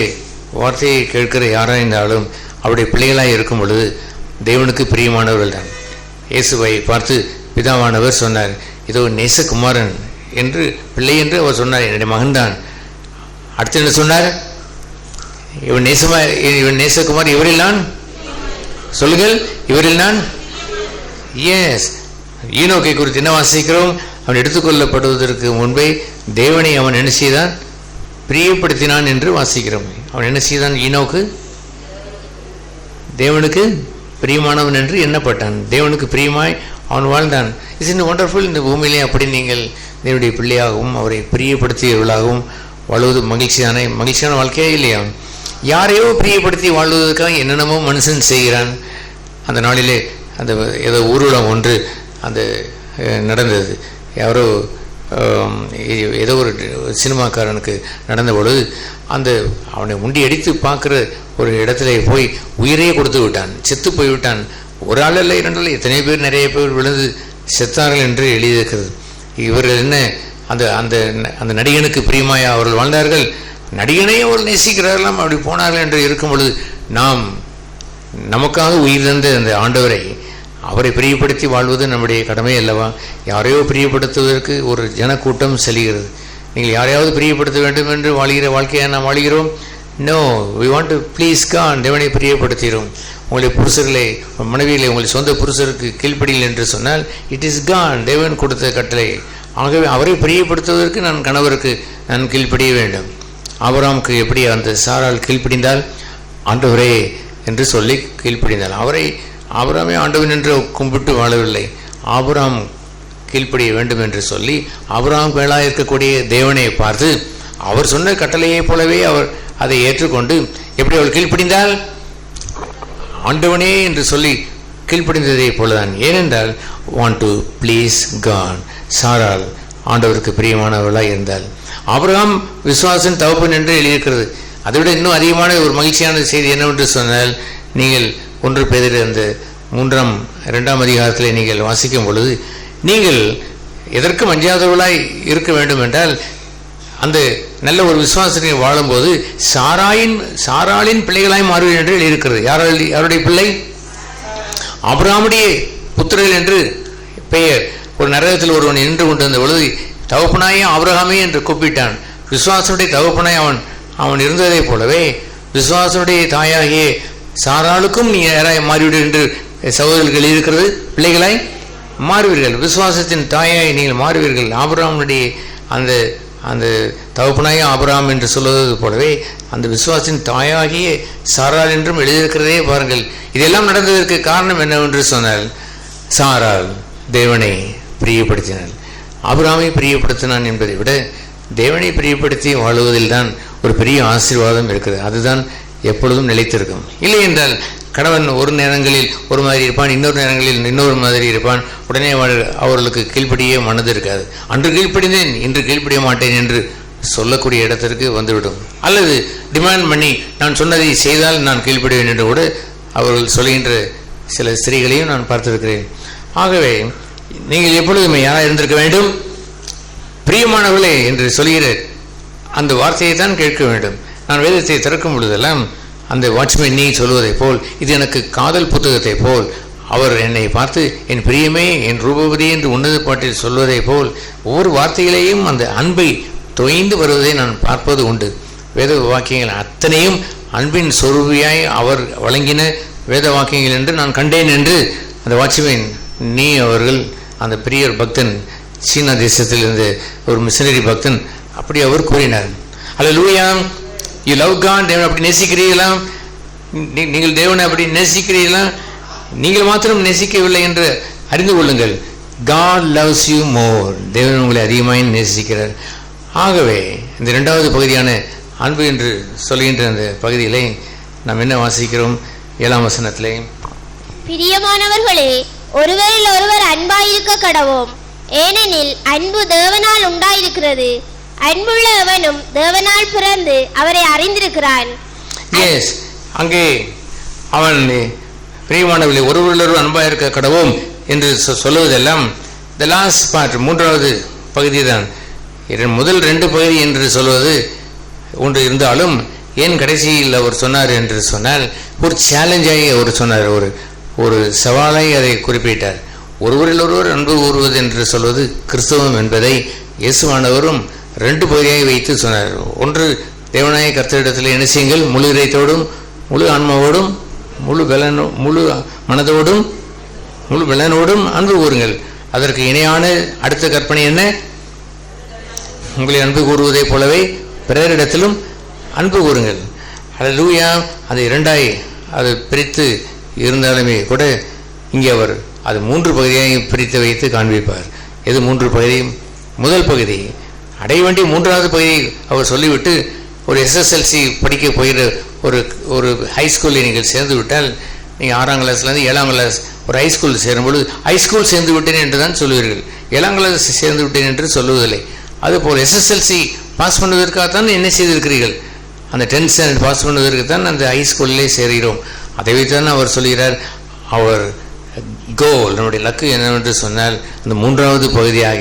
வார்த்தையை கேட்கிற யாராயிருந்தாலும் அவருடைய பிள்ளைகளாக இருக்கும் பொழுது தேவனுக்கு பிரியமானவர்கள் தான். இயேசுவை பார்த்து பிதாவானவர் சொன்னார், இதோ நேசகுமாரன் என்று பிள்ளை என்று அவர் சொன்னார், என்னுடைய மகன்தான். அடுத்து என்ன சொன்னார்? இவன் நேசகுமார், இவரில் நான், சொல்லுங்கள், இவரில் நான். எஸ், ஈனோக்கை குறித்து என்ன வாசிக்கிறோம்? அவன் எடுத்துக்கொள்ளப்படுவதற்கு முன்பே தேவனை அவன் என்ன செய்தான்? பிரியப்படுத்தினான் என்று வாசிக்கிறோம். அவன் என்ன செய்தான்? ஈனோக்கு தேவனுக்கு பிரியமானவன் என்று எண்ணப்பட்டான். தேவனுக்கு பிரியமாய் அவன் வாழ்ந்தான். It's in wonderful. இந்த பூமியிலே அப்படி நீங்கள் தேவனுடைய பிள்ளையாகவும் அவரை பிரியப்படுத்தியவர்களாகவும் வாழ்வது மகிழ்ச்சியான வாழ்க்கையே இல்லையா? யாரையோ பிரியப்படுத்தி வாழ்வதற்காக என்னென்னமோ மனுஷன் செய்கிறான். அந்த நாளிலே அந்த ஏதோ ஊர்வலம் ஒன்று அந்த நடந்தது. யாரோ ஏதோ ஒரு சினிமாக்காரனுக்கு நடந்த பொழுது அவனை முண்டி அடித்து பார்க்குற ஒரு இடத்துல போய் உயிரையே கொடுத்து விட்டான், செத்து போய்விட்டான். ஒரு ஆள் இல்லை, 2 ஆள், எத்தனை பேர், நிறைய பேர் விழுந்து செத்தார்கள் என்று எழுதியிருக்கிறது. இவர்கள் என்ன அந்த அந்த அந்த நடிகனுக்கு பிரியமாய் அவர்கள் வாழ்ந்தார்கள். நடிகனே ஒரு நேசிக்கிறார்களாம், அப்படி போனார்கள் என்று இருக்கும் பொழுது நாம் நமக்காக உயிர் தந்த அந்த ஆண்டவரை அவரை பிரியப்படுத்தி வாழ்வது நம்முடைய கடமை அல்லவா? யாரையோ பிரியப்படுத்துவதற்கு ஒரு ஜனக்கூட்டம் செல்கிறது. நீங்கள் யாரையாவது பிரியப்படுத்த வேண்டும் என்று வாழ்கிற வாழ்க்கையை நாம் வாழ்கிறோம்? No, we want to please God. தேவனை பிரியப்படுத்துகிறோம். உங்களுடைய புருஷர்களை, மனைவிகளை உங்களுடைய சொந்த புருஷருக்கு கீழ்ப்படியில் என்று சொன்னால் இட் இஸ் காட், தேவன் கொடுத்த கட்டளை. ஆகவே அவரை பிரியப்படுத்துவதற்கு நான் கணவருக்கு நான் கீழ்ப்படிய வேண்டும். ஆபிரகாமுக்கு எப்படி அந்த சாராள் கீழ்ப்படிந்தால், ஆண்டவரே என்று சொல்லி கீழ்ப்படிந்தாள். ஆபிரகாமே ஆண்டவன் என்று கும்பிட்டு வாழவில்லை. ஆபிரகாம் கீழ்ப்படிய வேண்டும் என்று சொல்லி ஆபிரகாம் மேலாக இருக்கக்கூடிய தேவனை பார்த்து அவர் சொன்ன கட்டளையை போலவே அவர் அதை ஏற்றுக்கொண்டு எப்படி அவள் கீழ்ப்படிந்தால், ஆண்டவனே என்று சொல்லி கீழ்ப்படிந்ததை போலதான். ஏனென்றால் வாண்ட் டு ப்ளீஸ் காட். சாராள் ஆண்டவருக்கு பிரியமானவர்களாக இருந்தால். ஆபிரகாம் விசுவாசன் தகப்பன் என்று எழுதியிருக்கிறது. அதைவிட இன்னும் அதிகமான ஒரு மகிழ்ச்சியான செய்தி என்னவென்று சொன்னால், நீங்கள் 1 பேதுரு அந்த 2ஆம் அதிகாரத்தில் நீங்கள் வாசிக்கும் பொழுது, நீங்கள் எதற்கும் அஞ்சாதவர்களாய் இருக்க வேண்டும் என்றால் அந்த நல்ல ஒரு விசுவாசத்தை வாழும்போது சாராளின் பிள்ளைகளாய் மாறுவீர்கள் என்று எழுதியிருக்கிறது. யாருடைய பிள்ளை? ஆபிரகாமுடைய புத்திரர்கள் என்று பெயர். ஒரு நரகத்தில் ஒருவன் நின்று கொண்டு வந்த பொழுது தகப்பனாயே ஆபிரகாமே என்று கூப்பிட்டான். விசுவாசனுடைய தகப்பனாய் அவன் இருந்ததை போலவே விசுவாசனுடைய தாயாகிய சாராளுக்கும் நீ யாராய் மாறிவிடு என்று சகோதரர்கள் இருக்கிறது. பிள்ளைகளாய் மாறுவீர்கள், விசுவாசத்தின் தாயாய் நீங்கள் மாறுவீர்கள். ஆபிரகாமுடைய அந்த தகப்பனாய ஆபிரகாம் என்று சொல்வது போலவே அந்த விசுவாசத்தின் தாயாகிய சாராள் என்றும் எழுதியிருக்கிறதே பாருங்கள். இதெல்லாம் நடந்ததற்கு காரணம் என்னவென்று சொன்னால், சாராள் தேவனை பிரியப்படுத்தினாள். ஆபிரகாமை பிரியப்படுத்தினான் என்பதை விட தேவனை பிரியப்படுத்தி வாழுவதில் தான் ஒரு பெரிய ஆசீர்வாதம் இருக்குது. அதுதான் எப்பொழுதும் நிலைத்திருக்கும். இல்லை என்றால் கணவன் ஒரு நேரங்களில் ஒரு மாதிரி இருப்பான், இன்னொரு நேரங்களில் இன்னொரு மாதிரி இருப்பான். உடனே அவர்களுக்கு கீழ்ப்படியே மனது இருக்காது. அன்று கீழ்ப்படிந்தேன், இன்று கீழ்ப்படிய மாட்டேன் என்று சொல்லக்கூடிய இடத்திற்கு வந்துவிடும். அல்லது டிமாண்ட் பண்ணி நான் சொன்னதை செய்தால் நான் கீழ்ப்படிவேன் என்று கூட அவர்கள் சொல்கின்ற சில ஸ்திரீகளையும் நான் பார்த்திருக்கிறேன். ஆகவே நீங்கள் எப்பொழுதுமே யாராக இருந்திருக்க வேண்டும்? பிரியமானவர்களே என்று சொல்கிற அந்த வார்த்தையை தான் கேட்க வேண்டும். நான் வேதத்தை திறக்கும் பொழுதெல்லாம் அந்த வாட்ச்மேன் நீ சொல்வதை போல், இது எனக்கு காதல் புத்தகத்தை போல், அவர் என்னை பார்த்து என் பிரியமே என் ரூபவதி என்று உன்னத பாட்டில் சொல்வதை போல் ஒவ்வொரு வார்த்தைகளையும் அந்த அன்பை தொய்ந்து வருவதை நான் பார்ப்பது உண்டு. வேத வாக்கியங்கள் அத்தனையும் அன்பின் சொரூபியாய் அவர் வழங்கின வேத வாக்கியங்கள் என்று நான் கண்டேன் என்று அந்த வாட்ச்மேன் நீ அவர்கள், அந்த பிரியர் பக்தன், சீனா தேசத்தில் இருந்த ஒரு மிஷனரி பக்தன், அப்படி அவர் கூறினார். அல்லேலூயா, யூ லவ் காட். தேவனை அப்படி நேசிக்கிறீர்களா? நீங்கள் தேவனை அப்படி நேசிக்கிறீர்களா? நீங்கள் மாத்திரம் நேசிக்கவில்லை என்று அறிந்து கொள்ளுங்கள். God loves you more. தேவன் உங்களை அதிகமாக நேசிக்கிறார். ஆகவே இந்த 2வது பகுதியான அன்பு என்று சொல்கின்ற அந்த பகுதியிலே நாம் என்ன வாசிக்கிறோம்? 7ஆம் வசனத்திலே, பிரியமானவர்களே, ஒருவரில் ஒருவர் அன்பாயிருக்க கடவோம், ஏனெனில் அன்பு தேவனால் உண்டாயிருக்கிறது. அன்புள்ள அவனும் தேவனால் பிறந்து அவரை அறிந்திருக்கிறான். எஸ், அங்கே அவன் பிரியமானவர்களே ஒருவரில் அன்பாயிருக்க கடவோம் என்று சொல்லுவதெல்லாம் த லாஸ்ட் பார்ட், 3வது பகுதி தான். முதல் 2 பகுதி என்று சொல்வது ஒன்று இருந்தாலும் ஏன் கடைசியில் அவர் சொன்னார் என்று சொன்னால், ஒரு சேலஞ்சாகி அவர் சொன்னார், ஒரு சவாலாய் அதை குறிப்பிட்டார். ஒருவரில் ஒருவர் அன்பு கூறுவது என்று சொல்வது கிறிஸ்தவம் என்பதை இயேசுவானவரும் 2 பகுதியாக வைத்து சொன்னார். ஒன்று, தேவனாய கர்த்தரிடத்தில் என்ன செய்யுங்கள்? முழு இதயத்தோடும், முழு ஆன்மாவோடும், முழு மனதோடும், முழு பலனோடும் அன்பு கூறுங்கள். அதற்கு இணையான அடுத்த கற்பனை என்ன? உங்களை அன்பு கூறுவதை போலவே பிறரிடத்திலும் அன்பு கூறுங்கள். அல்லேலூயா. அது 2ஆய் அது பிரித்து இருந்தாலுமே கூட இங்கே அவர் அது 3 பகுதியாக பிரித்து வைத்து காண்பிப்பார். எது 3 பகுதி? முதல் பகுதி அடைய வேண்டிய 3வது பகுதி அவர் சொல்லிவிட்டு, ஒரு SSLC படிக்க போகிற ஒரு ஹைஸ்கூலில் நீங்கள் சேர்ந்து விட்டால், நீங்கள் 6ஆம் கிளாஸ்லேருந்து 7ஆம் கிளாஸ் ஒரு ஹைஸ்கூல் சேரும்பொழுது ஹைஸ்கூல் சேர்ந்து விட்டேன் என்று தான் சொல்லுவீர்கள், 7ஆம் கிளாஸ் சேர்ந்து விட்டேன் என்று சொல்லுவதில்லை. அதுபோல் SSLC பாஸ் பண்ணுவதற்காகத்தான் என்ன செய்திருக்கிறீர்கள்? அந்த 10th ஸ்டாண்டர்ட் பாஸ் பண்ணுவதற்கு தான் அந்த ஹைஸ்கூலிலே சேருகிறோம். அதை வைத்துதான் அவர் சொல்கிறார், அவர் கோல், நம்முடைய லக்கு என்னவென்று சொன்னால் அந்த 3வது பகுதியாக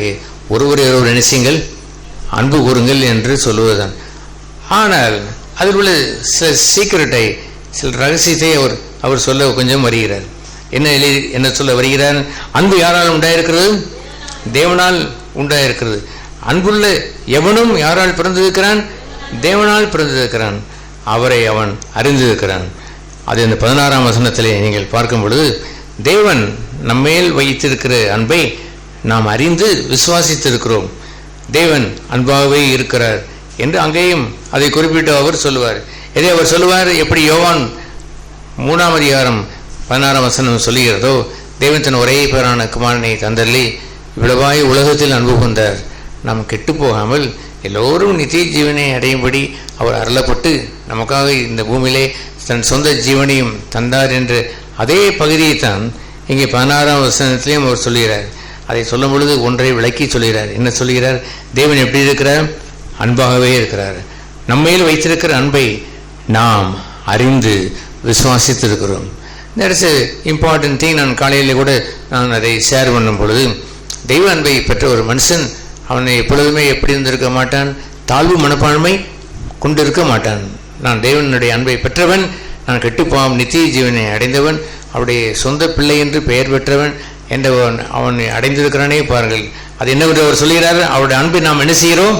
ஒருவரை ஒருவர் நினைச்சீங்கள் அன்பு கூறுங்கள் என்று சொல்லுவதுதான். ஆனால் அதில் உள்ள சில சீக்கிரட்டை, சில ரகசியத்தை அவர் சொல்ல கொஞ்சம் வருகிறார். என்ன சொல்ல வருகிறார்? அன்பு யாரால் உண்டாயிருக்கிறது? தேவனால் உண்டாயிருக்கிறது. அன்புள்ள எவனும் யாரால் பிறந்திருக்கிறான்? தேவனால் பிறந்திருக்கிறான். அவரை அவன் அறிந்திருக்கிறான். அது இந்த 16ஆம் வசனத்திலே நீங்கள் பார்க்கும் பொழுது, தேவன் நம்மேல் வைத்திருக்கிற அன்பை நாம் அறிந்து விசுவாசித்திருக்கிறோம். தேவன் அன்பாகவே இருக்கிறார் என்று அங்கேயும் அதை குறிப்பிட்டு அவர் சொல்லுவார். எதை அவர் சொல்லுவார்? எப்படி யோவான் 3ஆம் அதிகாரம் 16ஆம் வசனம் சொல்லுகிறதோ, தேவன் தன் ஒரே பேரான குமாரனை தந்தள்ளி இவ்வளவாய் உலகத்தில் அன்பு கொண்டார், நாம் கெட்டு போகாமல் எல்லோரும் நித்திய ஜீவனை அடையும்படி அவர் அருளப்பட்டு நமக்காக இந்த பூமியிலே தன் சொந்த ஜீவனையும் தந்தார் என்று அதே பகுதியைத்தான் இங்கே 16ஆம் வசனத்திலையும் அவர் சொல்கிறார். அதை சொல்லும் பொழுது ஒன்றை விளக்கி சொல்கிறார். என்ன சொல்கிறார்? தேவன் எப்படி இருக்கிறார்? அன்பாகவே இருக்கிறார். நம்மையில் வைத்திருக்கிற அன்பை நாம் அறிந்து விசுவாசித்திருக்கிறோம். That is important thing. நான் காலையில் கூட நான் அதை ஷேர் பண்ணும் பொழுது, தெய்வ அன்பை பெற்ற ஒரு மனுஷன் அவனை எப்பொழுதுமே எப்படி இருந்திருக்க மாட்டான்? தாழ்வு மனப்பான்மை கொண்டு இருக்க மாட்டான். நான் தேவனுடைய அன்பை பெற்றவன், நான் கெட்டுப்போம் நித்திய ஜீவனை அடைந்தவன், அவருடைய சொந்த பிள்ளை என்று பெயர் பெற்றவன் என்றவன் அவன் அடைந்திருக்கிறானே பாருங்கள். அது என்னவென்று அவர் சொல்கிறார்? அவருடைய அன்பை நாம் என்ன செய்கிறோம்?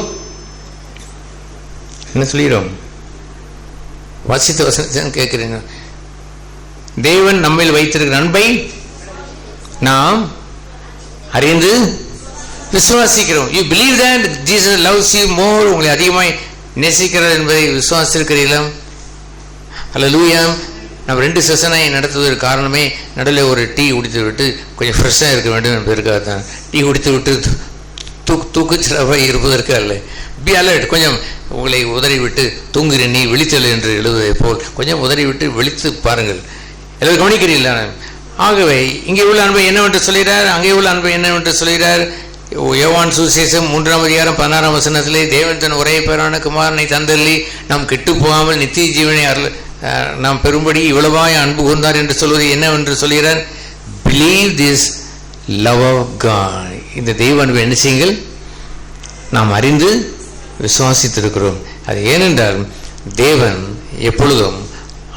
என்ன சொல்கிறோம்? வாசித்த வசனம் கேட்கிறீங்க. தேவன் நம்மில் வைத்திருக்கிற அன்பை நாம் அறிந்து விசுவாசிக்கிறோம். You believe that Jesus loves you more. உங்களை அதிகமாய் நேசிக்கிறார் என்பதை விசுவாசித்திருக்கிறீர்களா? அல்லேலூயா. நம்ம 2 செஷனை நடத்துவதற்கு காரணமே நடுவில் ஒரு டீ குடித்து விட்டு கொஞ்சம் ஃப்ரெஷ்ஷாக இருக்க வேண்டும் என்பதற்காக தான். டீ குடித்து விட்டு தூக்குச்சிறப்பாக இருப்பதற்கு அல்ல. Be alert. கொஞ்சம் உங்களை உதறிவிட்டு தூங்குகிறேன் நீ விழித்தல் என்று எழுதுவதை போல் கொஞ்சம் உதறிவிட்டு விழித்து பாருங்கள். எல்லாரும் கவனிக்கிறீர்களா? ஆகவே இங்கே உள்ள அன்பை என்னவென்று சொல்கிறார், அங்கே உள்ள அன்பை என்னவென்று சொல்கிறார்? யோவான் சுவிசேஷம் 3ஆம் அதிகாரம் 16ஆம் வசனத்திலே, தேவன் தன் ஒரே பேரான குமாரனை தந்தள்ளி நாம் கெட்டு போகாமல் நித்திய ஜீவனை நாம் பெறும்படி இவ்வளவாய் அன்பு கூர்ந்தார் என்று சொல்வது என்னவென்று சொல்கிறார்? Believe this love of God. இந்த தெய்வ அன்பை என்ன செய்யுங்கள்? நாம் அறிந்து விசுவாசித்திருக்கிறோம். அது ஏனென்றால் தேவன் எப்பொழுதும்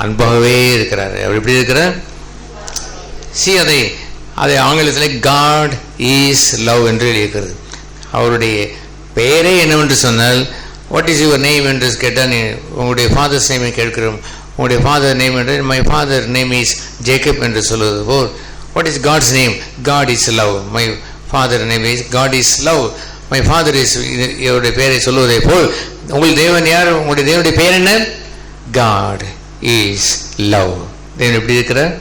அன்பாகவே இருக்கிறார். அவர் எப்படி இருக்கிறார்? அதை ஆங்கிலத்தில் காட் இஸ் லவ் என்று எழுதியிருக்கிறது. அவருடைய பெயரே என்னவென்று சொன்னால், வாட் இஸ் யுவர் நேம் என்று கேட்டால், உங்களுடைய ஃபாதர்ஸ் நேமை கேட்கிறோம். உங்களுடைய ஃபாதர் நேம் என்று, my father name is Jacob என்று சொல்வது போல், what is God's name? God is love. My father name is God is love. My father is, இவருடைய பெயரை சொல்வதை போல் உங்கள் தேவன் யார்? உங்களுடைய தேவனுடைய பெயர் என்ன? God is love. தேவன் எப்படி இருக்கிறார்?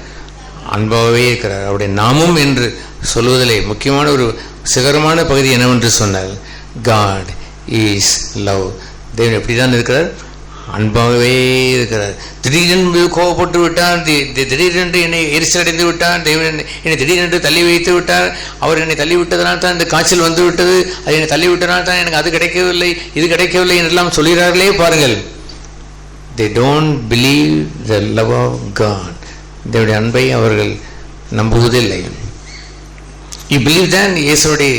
அன்பாகவே இருக்கிறார். அவருடைய நாமம் என்று சொல்வதிலே முக்கியமான ஒரு சிகரமான பகுதி என்னவென்று சொன்னால், காட் இஸ் லவ். தேவன் எப்படி தான் இருக்கிறார்? அன்பாகவே இருக்கிறார். திடீரென்று கோபப்பட்டு விட்டார், திடீரென்று என்னை எரிச்சல் அடைந்து விட்டார், தேவன் என்னை திடீரென்று தள்ளி வைத்து விட்டார், அவர் என்னை தள்ளி விட்டதனால் தான் இந்த காய்ச்சல் வந்து விட்டது, அது என்னை தள்ளி விட்டதனால் தான் எனக்கு அது கிடைக்கவில்லை, இது கிடைக்கவில்லை என்றெல்லாம் சொல்கிறார்களே பாருங்கள். they don't believe the love of God. தேவனுடைய அன்பை அவர்கள் நம்புவதில்லை. you believe that? இயேசுவுடைய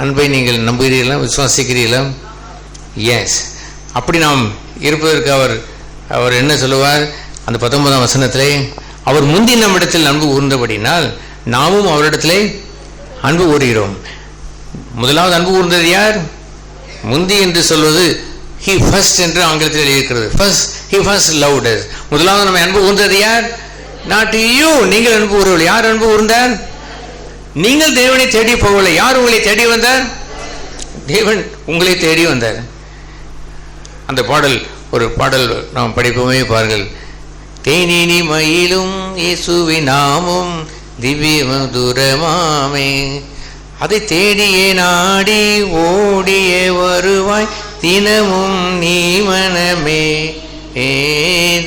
அன்பை நீங்கள் நம்புகிறீர்களா? விசுவாசிக்கிறீர்களா? எஸ். அப்படி நாம் இருப்பதற்கு அவர் என்ன சொல்லுவார்? அந்த 19ஆம் வசனத்திலே, அவர் முந்தி நம்மிடத்தில் அன்பு கூர்ந்தபடினால் நாமும் அவரிடத்திலே அன்பு கூறுகிறோம். முதலாவது அன்பு கூர்ந்தது யார்? முந்தி என்று சொல்வது he first என்று ஆங்கிலத்தில் எழுதியிருக்கிறது. he first loved us. முதலாவது நம்ம அன்பு கூர்ந்தது யார்? not you. நீங்கள் அன்பு கூறவில்லை. யார் அன்பு கூர்ந்தார்? நீங்கள் தேவனை தேடி போகவில்லை. யார் உங்களை தேடி வந்தார்? தேவன் உங்களை தேடி வந்தார். அந்த பாடல், ஒரு பாடல் நாம் படிப்போமே பாருங்கள். தேனினி மயிலும் இயேசுவின் நாமம் திவ்ய மதுரமாமே, அதை தேடியே நாடி ஓடிய வருவாய் தினமும் நீ மனமே.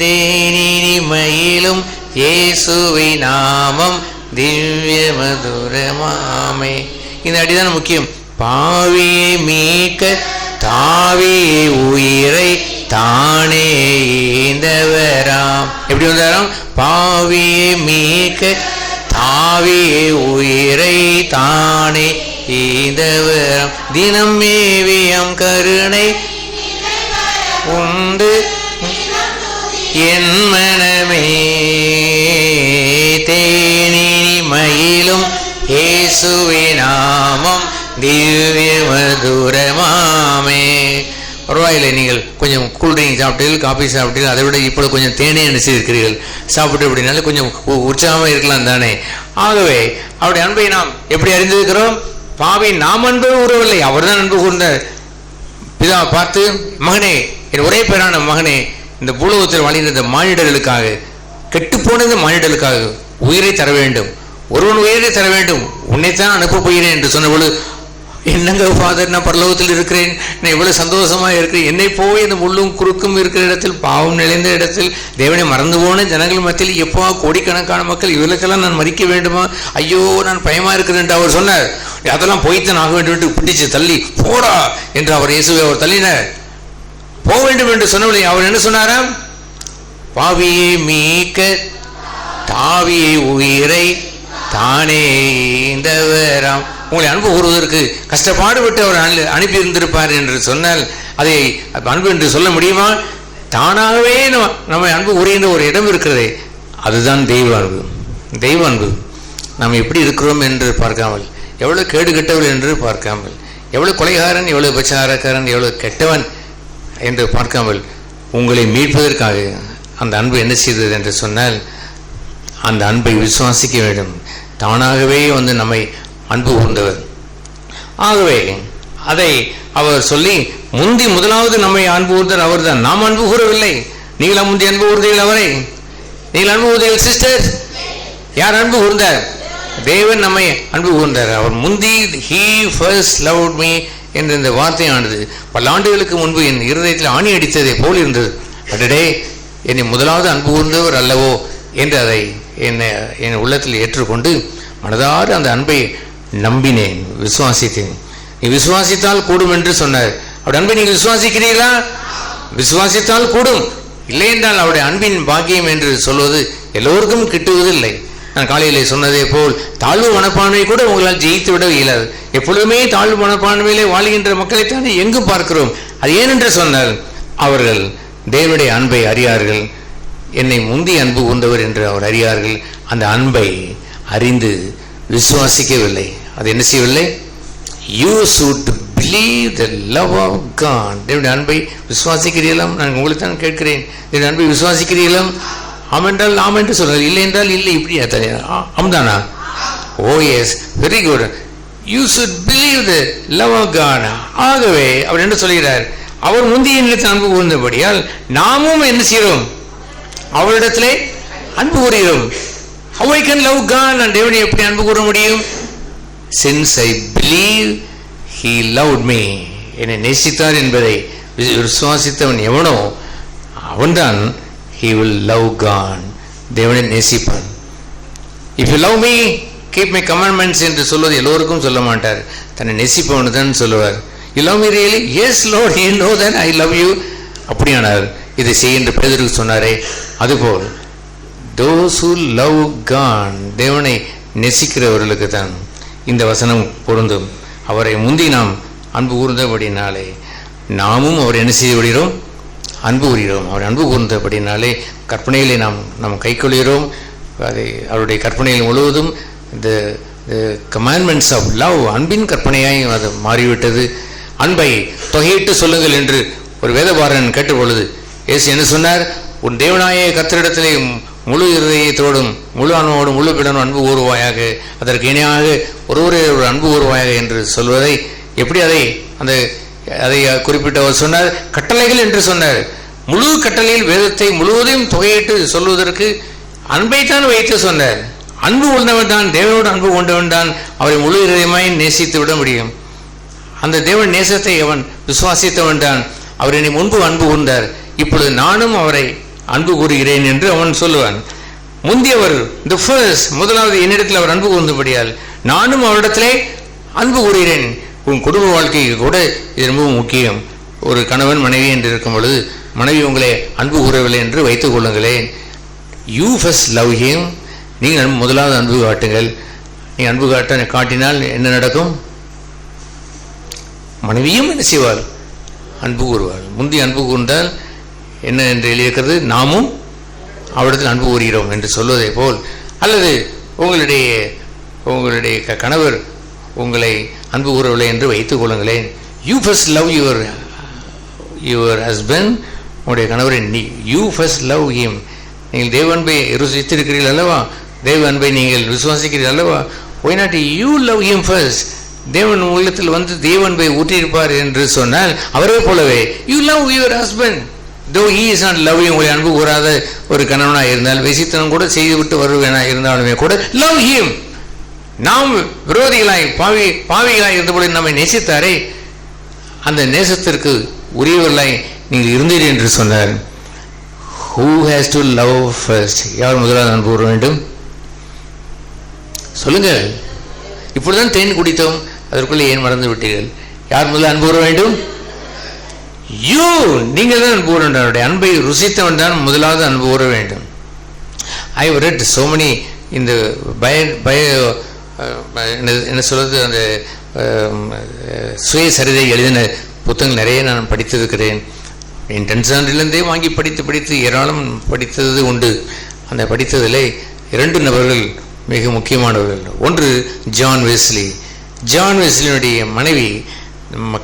தேனினி மயிலும் இயேசுவின் நாமம் திவ்ய மதுரமாமே. இந்த அடிதான் முக்கியம். பாவியை மீட்க தாவியை உயிரை தானே ஈந்தவராம். எப்படி வந்தாராம்? பாவியை மீட்க தாவியை உயிரை தானே ஈந்தவராம். தினம் மேவியம் கருணை உன் இயேசுவே நாமம் திவ்ய மதுரமாமே. பரவாயில்லை, நீங்கள் கொஞ்சம் கூல்ட்ரிங்க் சாப்பிட்டீர்கள், காஃபி சாப்பிட்டீர்கள், அதை விட இப்பொழுது கொஞ்சம் தேனே நினைச்சிருக்கிறீர்கள். சாப்பிட்டு அப்படின்னாலும் கொஞ்சம் உற்சாகமாக இருக்கலாம் தானே. ஆகவே அவருடைய அன்பை நாம் எப்படி அறிந்திருக்கிறோம்? பாவி நாம் அன்பு கூறவில்லை, அவர் தான் அன்பு கூர்ந்தார். பிதா பார்த்து, மகனே, என் ஒரே பேரான மகனே, இந்த பூலோகத்தில் வாழ்கின்ற இந்த மானிடர்களுக்காக, கெட்டுப்போன இந்த மானிடர்களுக்காக உயிரை தர வேண்டும், ஒருவன் உயிரை தர வேண்டும், உன்னைத்தான் அனுப்ப போகிறேன் என்று சொன்னபொழுது, என்னங்க ஃபாதர், நான் பரலோகத்தில் இருக்கிறேன், நான் எவ்வளவு சந்தோஷமாக இருக்கிறேன், என்னை போய் இந்த முள்ளும் குறுக்கும் இருக்கிற இடத்தில், பாவம் நிறைந்த இடத்தில், தேவனை மறந்து போன ஜனங்கள் மத்தியில் எப்போ கோடிக்கணக்கான மக்கள், இவர்களுக்கெல்லாம் நான் மறிக்க வேண்டுமா, ஐயோ நான் பயமா இருக்கிறேன் என்று அவர் சொன்னார். அதெல்லாம் போய்த்தான் ஆக வேண்டும் என்று பிடிச்சு தள்ளி போடா என்று அவர் இயேசுவை அவர் தள்ளினார். போக வேண்டும் என்று சொன்னவளை அவர் என்ன சொன்னாராம்? பாவியை மீட்க தாவியை உயிரை தானே ஈந்தவராம். உங்களை அன்பு கூறுவதற்கு கஷ்டப்பாடுபட்டு அவர் அனுப்பி இருந்திருப்பார் என்று சொன்னால் அதை அன்பு என்று சொல்ல முடியுமா? தானாகவே நம்மை அன்பு கூறுகின்ற ஒரு இடம் இருக்கிறது, அதுதான் தெய்வ அன்பு. தெய்வ அன்பு நாம் எப்படி இருக்கிறோம் என்று பார்க்காமல், எவ்வளவு கேடு கெட்டவர்கள் என்று பார்க்காமல், எவ்வளவு கொலைகாரன், எவ்வளவு விபச்சாரக்காரன், எவ்வளவு கெட்டவன் என்று பார்க்காமல், உங்களை மீட்பதற்காக அந்த அன்பு என்ன செய்தது என்று சொன்னால், அந்த அன்பை விசுவாசிக்க வேண்டும். தானாகவே வந்து நம்மை அன்பு கூர்ந்தவர். ஆகவே அதை அவர் சொல்லி, முந்தி முதலாவது நம்மை அன்பு கூர்ந்தார் அவர் தான், நாம் அன்பு கூறவில்லை. நீங்கள் முந்தி அன்பு கூர்ந்தீர்கள் அவரை, நீங்கள் அன்பு கூர்ந்தீர்கள் சிஸ்டர். யார் அன்பு கூர்ந்தார்? தேவன் நம்மை அன்பு கூர்ந்தார். அவர் முந்தி he first loved me என்ற இந்த வார்த்தையானது பல ஆண்டுகளுக்கு முன்பு என் இருதயத்தில் ஆணி அடித்ததை போல் இருந்தது. அடடே, என்னை முதலாவது அன்பு கூர்ந்தவர் அல்லவோ என்று அதை என் உள்ளத்தில் ஏற்றுக்கொண்டு மனதாறு அந்த அன்பை நம்பினேன், விசுவாசித்தேன். நீ விசுவாசித்தால் கூடும் என்று சொன்னார். அவருடைய அன்பை நீங்கள் விசுவாசிக்கிறீர்களா? விசுவாசித்தால் கூடும், இல்லை என்றால் அவருடைய அன்பின் பாக்கியம் என்று சொல்வது எல்லோருக்கும் கிட்டுவதில்லை. நான் காலையிலே சொன்னதே போல் தாழ்வு மனப்பான்மை கூட உங்களால் ஜெயித்து விட இயலாது. எப்பொழுதுமே தாழ்வு மனப்பான்மையிலே வாழ்கின்ற மக்களைத்தானே எங்கு பார்க்கிறோம். அது ஏனென்று சொன்னால், அவர்கள் தேவனுடைய அன்பை அறியார்கள், என்னை முந்தி அன்பு கூர்ந்தவர் என்று அவர் அறியார்கள். அந்த அன்பை அறிந்து விசுவாசிக்கவில்லை. அது என்ன செய்யவில்லை? You should believe the love of God. தேவனுடைய அன்பை விசுவாசிக்கிறீர்களா? நான் உங்களை தான் கேட்கிறேன், தேவனுடைய அன்பை விசுவாசிக்கிறீர்களா? ஆம் என்றால் ஆம் என்று சொல்லுங்கள், இல்லை என்றால் இல்லை. இப்படியா? ஆம்தானா? Oh yes, very good. You should believe the love of God. ஆகவே அவர் என்ன சொல்கிறார்? அவர் முந்தைய நிலத்தில் அன்பு கூர்ந்தபடியால் நாமும் என்ன செய்கிறோம்? அவரிடத்திலே அன்பு கூறுகிறோம். How I can love God? நான் தேவனை எப்படி அன்பு கூற முடியும்? Since I believe he loved me, என்னை நேசித்தார் என்பதை விசுவாசித்தவன் எவனோ அவன்தான் he will love God, தேவனை நேசிப்பான். If you love me, keep my commandments என்று சொல்வது எல்லோருக்கும் சொல்ல மாட்டார், தன்னை நேசிப்பவனு தான் சொல்லுவார். You love me really? Yes Lord, you know that I love you. அப்படியானார் இதை செய் என்று பேதுருக்கு சொன்னாரே, அதுபோல் those who love God, தேவனை நேசிக்கிறவர்களுக்கு தான் இந்த வசனம் பொருந்தும். அவரை முந்தி நாம் அன்பு கூர்ந்தபடினாலே நாமும் அவர் என்ன செய்து விடுகிறோம்? அன்பு கூறுகிறோம். அவர் அன்பு கூர்ந்தபடினாலே கற்பனைகளை நாம் கைக்கொள்கிறோம். அதை அவருடைய கற்பனைகள் முழுவதும் இந்த கமாண்ட்மெண்ட்ஸ் ஆஃப் லவ், அன்பின் கற்பனையாய் அது மாறிவிட்டது. அன்பை தொகையிட்டு சொல்லுங்கள் என்று ஒரு வேதபாரன் கேட்ட பொழுது இயேசு என்ன சொன்னார்? உன் தேவனாய கர்த்தரிடத்திலே முழு இருதயத்தோடும் முழு அன்போடும் முழு பிடனும் அன்பு கூறுவாயாக, அதற்கு இணையாக ஒருவரே ஒரு அன்பு கூறுவாயாக என்று சொல்வதை எப்படி அதை குறிப்பிட்டவர் சொன்னார்? கட்டளைகள் என்று சொன்னார். முழு கட்டளையில் வேதத்தை முழுவதையும் தொகையிட்டு சொல்வதற்கு அன்பைத்தான் வைத்து சொன்னார். அன்பு கொண்டவன் தான், தேவனோடு அன்பு கொண்டவன் தான் அவரை முழு இதயமாய் நேசித்து விட முடியும். அந்த தேவன் நேசத்தை அவன் விசுவாசித்தவன் தான். அவர் என்னை முன்பு அன்பு கூர்ந்தார், இப்பொழுது நானும் அவரை அன்பு கூறுகிறேன் என்று அவன் சொல்லுவான். முந்தியவர் தி ஃபர்ஸ்ட், முதலாவது என்னிடத்தில் அவர் அன்பு கூர்ந்தபடியால் நானும் அவரிடத்திலே அன்பு கூறுகிறேன். உன் குடும்ப வாழ்க்கைக்கு கூட இது ரொம்பவும் முக்கியம். ஒரு கணவன் மனைவி என்று இருக்கும் பொழுது மனைவி உங்களை அன்பு கூறவில்லை என்று வைத்துக் கொள்ளுங்களேன். யூ ஃபர்ஸ்ட் லவ் ஹிம், நீங்கள் முதலாவது அன்பு காட்டுங்கள். நீ அன்பு காட்டினால் என்ன நடக்கும்? மனைவியும் என்ன செய்வாள்? அன்பு கூறுவாள். முந்தி அன்பு கூர்ந்தால் என்ன என்று எழுதியிருக்கிறது? நாமும் அவரிடத்தில் அன்பு கூறுகிறோம் என்று சொல்வதை போல், அல்லது உங்களுடைய உங்களுடைய கணவர் உங்களை அன்பு கூறவில்லை என்று வைத்துக் கொள்ளுங்களேன். You first love your husband. உங்களுடைய கணவரை யூ ஃபர்ஸ்ட் லவ் ஹிம். நீங்கள் தேவ அன்பை ருசித்திருக்கிறீர்கள் அல்லவா, தேவ அன்பை நீங்கள் விசுவாசிக்கிறீர்கள் அல்லவா, why not you love him first. தேவன் உள்ளத்தில் வந்து தேவ அன்பை ஊற்றியிருப்பார் என்று சொன்னால் அவரே போலவே யூ லவ் யுவர் ஹஸ்பண்ட். தோ he is not love you. உங்களை அன்பு கூறாத ஒரு கணவனாக இருந்தால், வெசித்தனம் கூட செய்துவிட்டு வருவேனா இருந்தாலுமே கூட லவ் ஹிம். நாம் விரோதிகளாய் பாவிகளாய் இருந்தபோது நம்மை நேசித்தாரே, அந்த நேசத்திற்கு உரியவர்களாய் நீங்கள் இருந்தீர்கள் என்று சொன்னார். Who has to love first? யார் முதலாவது அன்பு கூற வேண்டும்? சொல்லுங்கள். இப்பொழுதுதான் தேன் குடித்தோம், அதற்குள்ளே ஏன் மறந்து விட்டீர்கள்? யார் முதல்ல அன்பு கூற வேண்டும்? யூ. நீங்கள் தான் அன்பு கூற வேண்டும். அன்பை ருசித்தவன் தான் முதலாவது அன்பு கூற வேண்டும். I have read so many இந்த என்ன சொல்றது, அந்த சுயசரிதை எழுதின புத்தகங்கள் நிறைய நான் படித்திருக்கிறேன். என் 10th ஸ்டாண்டர்ட்லேருந்தே வாங்கி படித்து ஏராளம் படித்தது உண்டு. அந்த படித்ததில் 2 நபர்கள் மிக முக்கியமானவர்கள். ஒன்று ஜான் வெஸ்லி. ஜான் வெஸ்லியினுடைய மனைவி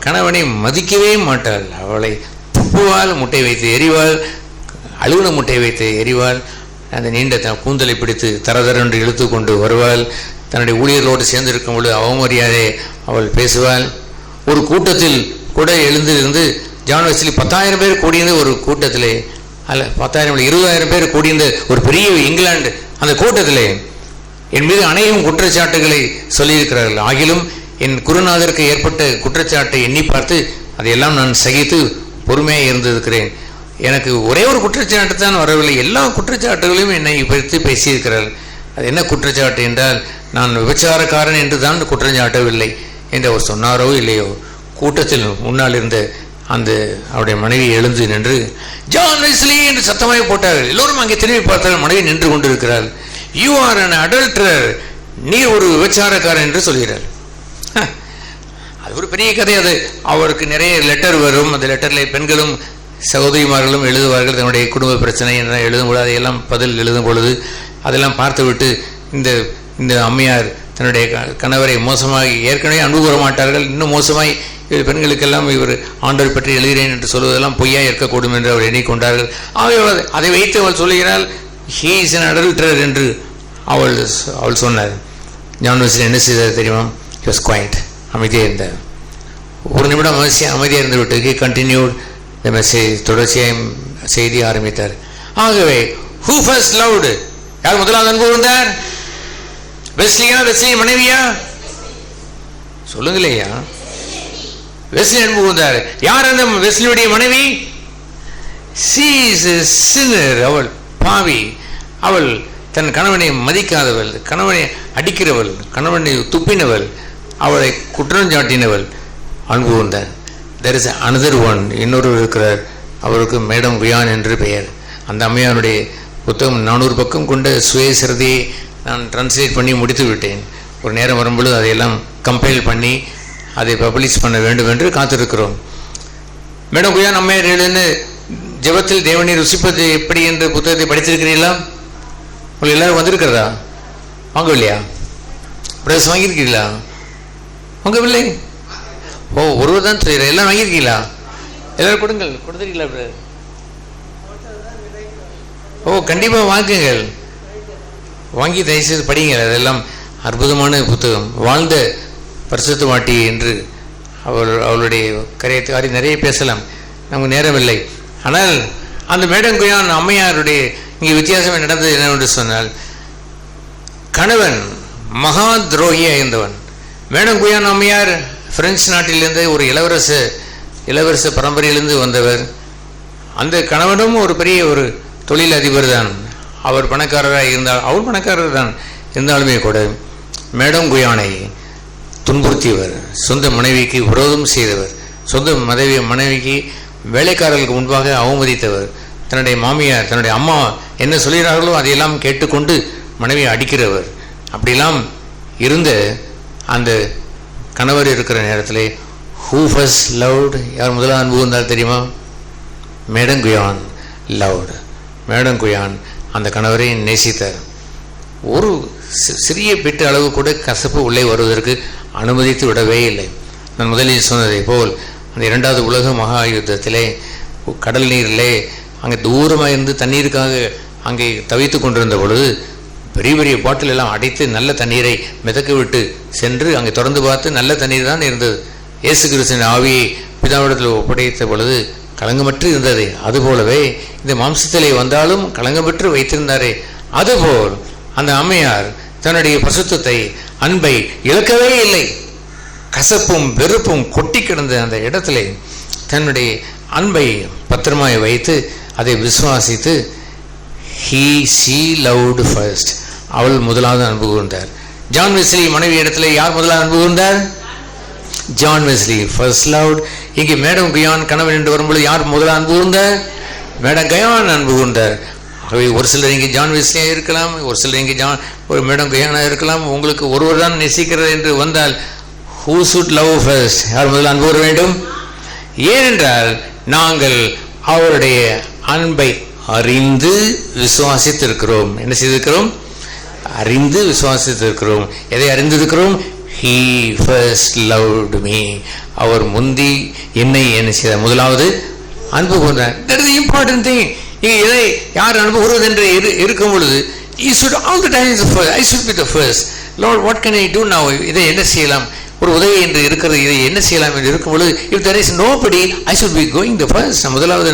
கணவனை மதிக்கவே மாட்டாள். அவளை துப்புவாள், முட்டை வைத்து எறிவாள், அழுகுன முட்டை வைத்து எறிவாள். அந்த நீண்ட கூந்தலை பிடித்து தரதரென்று இழுத்து கொண்டு வருவாள். தன்னுடைய ஊழியர்களோடு சேர்ந்திருக்கும் பொழுது அவமரியாதை அவள் பேசுவாள். ஒரு கூட்டத்தில் கூட எழுந்திருந்து ஜான் வெஸ்லி 10,000 பேர் கூடியிருந்த ஒரு கூட்டத்திலே, அல்ல 10,000 20,000 பேர் கூடியிருந்த ஒரு பெரிய இங்கிலாந்து அந்த கூட்டத்திலே என் மீது அநேகம் குற்றச்சாட்டுகளை சொல்லியிருக்கிறார்கள். ஆகிலும் என் குருநாதருக்கு ஏற்பட்ட குற்றச்சாட்டை எண்ணி பார்த்து அதையெல்லாம் நான் சகித்து பொறுமையாக இருந்திருக்கிறேன். எனக்கு ஒரே ஒரு குற்றச்சாட்டு தான் வரவில்லை, எல்லா குற்றச்சாட்டுகளையும் என்னை பற்றி பேசியிருக்கிறார்கள். அது என்ன குற்றச்சாட்டு என்றால், நான் விபச்சாரக்காரன் என்று தான் குற்றஞ்சாட்டவில்லை என்று அவர் சொன்னாரோ இல்லையோ, கூட்டத்தில் முன்னால் இருந்த அந்த அவருடைய மனைவி எழுந்து நின்று ஜான் வெஸ்லி என்று சத்தமாக போட்டார்கள். எல்லோரும் அங்கே திரும்பி பார்த்தார்கள். மனைவி நின்று கொண்டிருக்கிறார். யூ ஆர் அன் அடல்டரர், நீ ஒரு விபச்சாரக்காரன் என்று சொல்கிறார். அது ஒரு பெரிய கதை. அது அவருக்கு நிறைய லெட்டர் வரும். அந்த லெட்டரில் பெண்களும் சகோதரிமார்களும் எழுதுவார்கள். தன்னுடைய குடும்ப பிரச்சனை என்ன எழுதும் பொழுது அதையெல்லாம் பதில் எழுதும் பொழுது அதெல்லாம் பார்த்துவிட்டு இந்த அம்மையார் தன்னுடைய கணவரை மோசமாக ஏற்கனவே அன்பு கூற மாட்டார்கள், இன்னும் மோசமாய் பெண்களுக்கெல்லாம் இவர் ஆண்டவர் பற்றி எழுதுகிறேன் என்று சொல்வதெல்லாம் பொய்யா இருக்கக்கூடும் என்று அவர் எண்ணிக்கொண்டார்கள். அதை வைத்து அவள் சொல்லுகிறாள், ஹீ இஸ் அன் அடல்டரர் என்று அவள் சொன்னார். ஜான் வெஸ்லி என்ன செய்தார் தெரியுமா? ஹி வாஸ் குவைட், அமைதியாக இருந்தார். ஒரு நிமிடம் அமைதியாக இருந்து விட்டு ஹி கண்டினியூட் த மெசேஜ், தொடர்ச்சியாக செய்தி ஆரம்பித்தார். ஆகவே ஹூ ஃபர்ஸ்ட் லவ்டு? யார் முதலாவது அன்பு கூர்ந்தார்? வெஸ்லியா, வெஸ்லி மனைவியா? சொல்லுங்களேயா. வெஸ்லி அன்பு கூர்ந்தார். யார் அந்த வெஸ்லியுடைய மனைவி? she is a sinner. அவள் பாவி. அவள் தன் கணவனை மதிக்காதவள், கணவனை அடிக்கிறவள், கணவனை துப்பினவள், அவளை குற்றஞ்சாட்டினவள். அன்பு கூர்ந்தார். there is another one, இன்னொரு இருக்கிறார். அவருக்கு மேடம் குயான் என்று பெயர். அந்த அம்மையாருடைய புத்தகம் 400 பக்கம் கொண்ட சுயசரிதையை நான் டிரான்ஸ்லேட் பண்ணி முடித்து விட்டேன். ஒரு நேரம் வரும்பொழுது அதையெல்லாம் கம்பைல் பண்ணி அதை பப்ளிஷ் பண்ண வேண்டும் என்று காத்திருக்கிறோம். மேடம் குயான் அம்மையார் எழுதின ஜெபத்தில் தேவனை ருசிப்பது எப்படி என்ற புத்தகத்தை படித்திருக்கிறீர்களா? உங்களுக்கு எல்லாரும் வந்திருக்கிறதா? வாங்கவில்லையா? பிரதர்ஸ் வாங்கியிருக்கீங்களா? வாங்கவில்லை? ஓ, ஒருவர் தான் சொல்கிறார். எல்லாம் வாங்கியிருக்கீங்களா? எல்லாரும் கொடுங்கள். கொடுத்துருக்கீங்களா பிரதர்? ஓ, கண்டிப்பாக வாங்குங்கள். வாங்கி தயவுசெய்து படிங்கள். அதெல்லாம் அற்புதமான புத்தகம். வாழ்ந்த பரிசுத்தவாட்டி என்று அவளுடைய கரையை நிறைய பேசலாம், நமக்கு நேரமில்லை. ஆனால் அந்த மேடம் குயான் அம்மையாருடைய இங்கே வித்தியாசம் நடந்தது என்னவென்று சொன்னால், கணவன் மகா துரோகியாக இருந்தவன். மேடம் குயான் அம்மையார் பிரெஞ்சு நாட்டிலிருந்து ஒரு இளவரச பரம்பரையிலிருந்து வந்தவர். அந்த கணவனும் ஒரு பெரிய ஒரு தொழில் அதிபர் தான். அவர் பணக்காரராக இருந்தால், அவர் பணக்காரர் தான் இருந்தாலுமே கூட மேடம் குயானை துன்புறுத்தியவர், சொந்த மனைவிக்கு விரோதம் செய்தவர், சொந்த மனைவிக்கு வேலைக்காரர்களுக்கு முன்பாக அவமதித்தவர், தன்னுடைய மாமியார் தன்னுடைய அம்மா என்ன சொல்கிறார்களோ அதையெல்லாம் கேட்டுக்கொண்டு மனைவியை அடிக்கிறவர். அப்படிலாம் இருந்த அந்த கணவர் இருக்கிற நேரத்தில் ஹூ ஃபர்ஸ்ட் லவ்டு? யார் முதலாக அன்பு வந்தால் தெரியுமா? Madam Guyon loved. Madam Guyon அந்த கணவரை நேசித்தார். ஒரு சிறிய பிட்டு அளவு கூட கசப்பு உள்ளே வருவதற்கு அனுமதித்து விடவே இல்லை. நான் முதலில் சொன்னதை போல் அந்த 2வது உலக மகா யுத்தத்திலே கடல் நீரிலே அங்கே தூரமாக இருந்து தண்ணீருக்காக அங்கே தவித்து கொண்டிருந்த பொழுது பெரிய பெரிய பாட்டில் எல்லாம் அடைத்து நல்ல தண்ணீரை மிதக்க விட்டு சென்று அங்கே திறந்து பார்த்து நல்ல தண்ணீர் தான் இருந்தது. இயேசு கிறிஸ்துவின் ஆவியை பிதாவிடத்தில் ஒப்படைத்த பொழுது களங்கமற்று இருந்தது. அதுபோலவே இந்த மாம்சத்திலே வந்தாலும் களங்கமற்று வைத்திருந்தாரே, அதுபோல் அந்த அம்மையார் தன்னுடைய பரிசுத்தத்தை அன்பை இழக்கவே இல்லை. கசப்பும் வெறுப்பும் கொட்டி கிடந்த அந்த இடத்திலே தன்னுடைய அன்பை பத்திரமாய் வைத்து அதை விசுவாசித்து she loved first. அவள் முதலாவது அன்பு கூர்ந்தார். ஜான் வெஸ்லி மனைவி இடத்துல யார் முதலாவது அன்பு கூர்ந்தார்? John Wesley first loved. இங்கே மேடம் கயான் கணவன் என்று வரும்பொழுது யார் முதலாவது அன்பு கூர்ந்தார்? மேடம் கயான் அன்பு கூர்ந்தார். ஆகவே ஒரு சிலர் இங்கே ஜான் வெஸ்லியாக இருக்கலாம், ஒரு சிலர் இங்கே ஒரு மேடம் கயானாக இருக்கலாம். உங்களுக்கு ஒருவர் தான் நேசிக்கிறது என்று வந்தால் who should love first? யார் முதல்ல அன்பு கூற வேண்டும்? ஏனென்றால் நாங்கள் அவருடைய அன்பை அறிந்து விசுவாசித்திருக்கிறோம். என்ன செய்திருக்கிறோம்? அறிந்து விசுவாசித்திருக்கிறோம். எதை அறிந்திருக்கிறோம்? He first loved me. அவர் முந்தி என்னை என்ன செய்தார்? முதலாவது அன்பு கூர்ந்தார். That is the important thing. இதை யார் அன்பு கூறுவது என்று இருக்கும் பொழுது you should all the time the first. I should be the first. Lord, what can I do now? இதை என்ன செய்யலாம்? ஒரு உதவி என்று இருக்கிறது, இதை என்ன செய்யலாம் என்று இருக்கும் பொழுது if there is nobody, I should be going the first. முதலாவது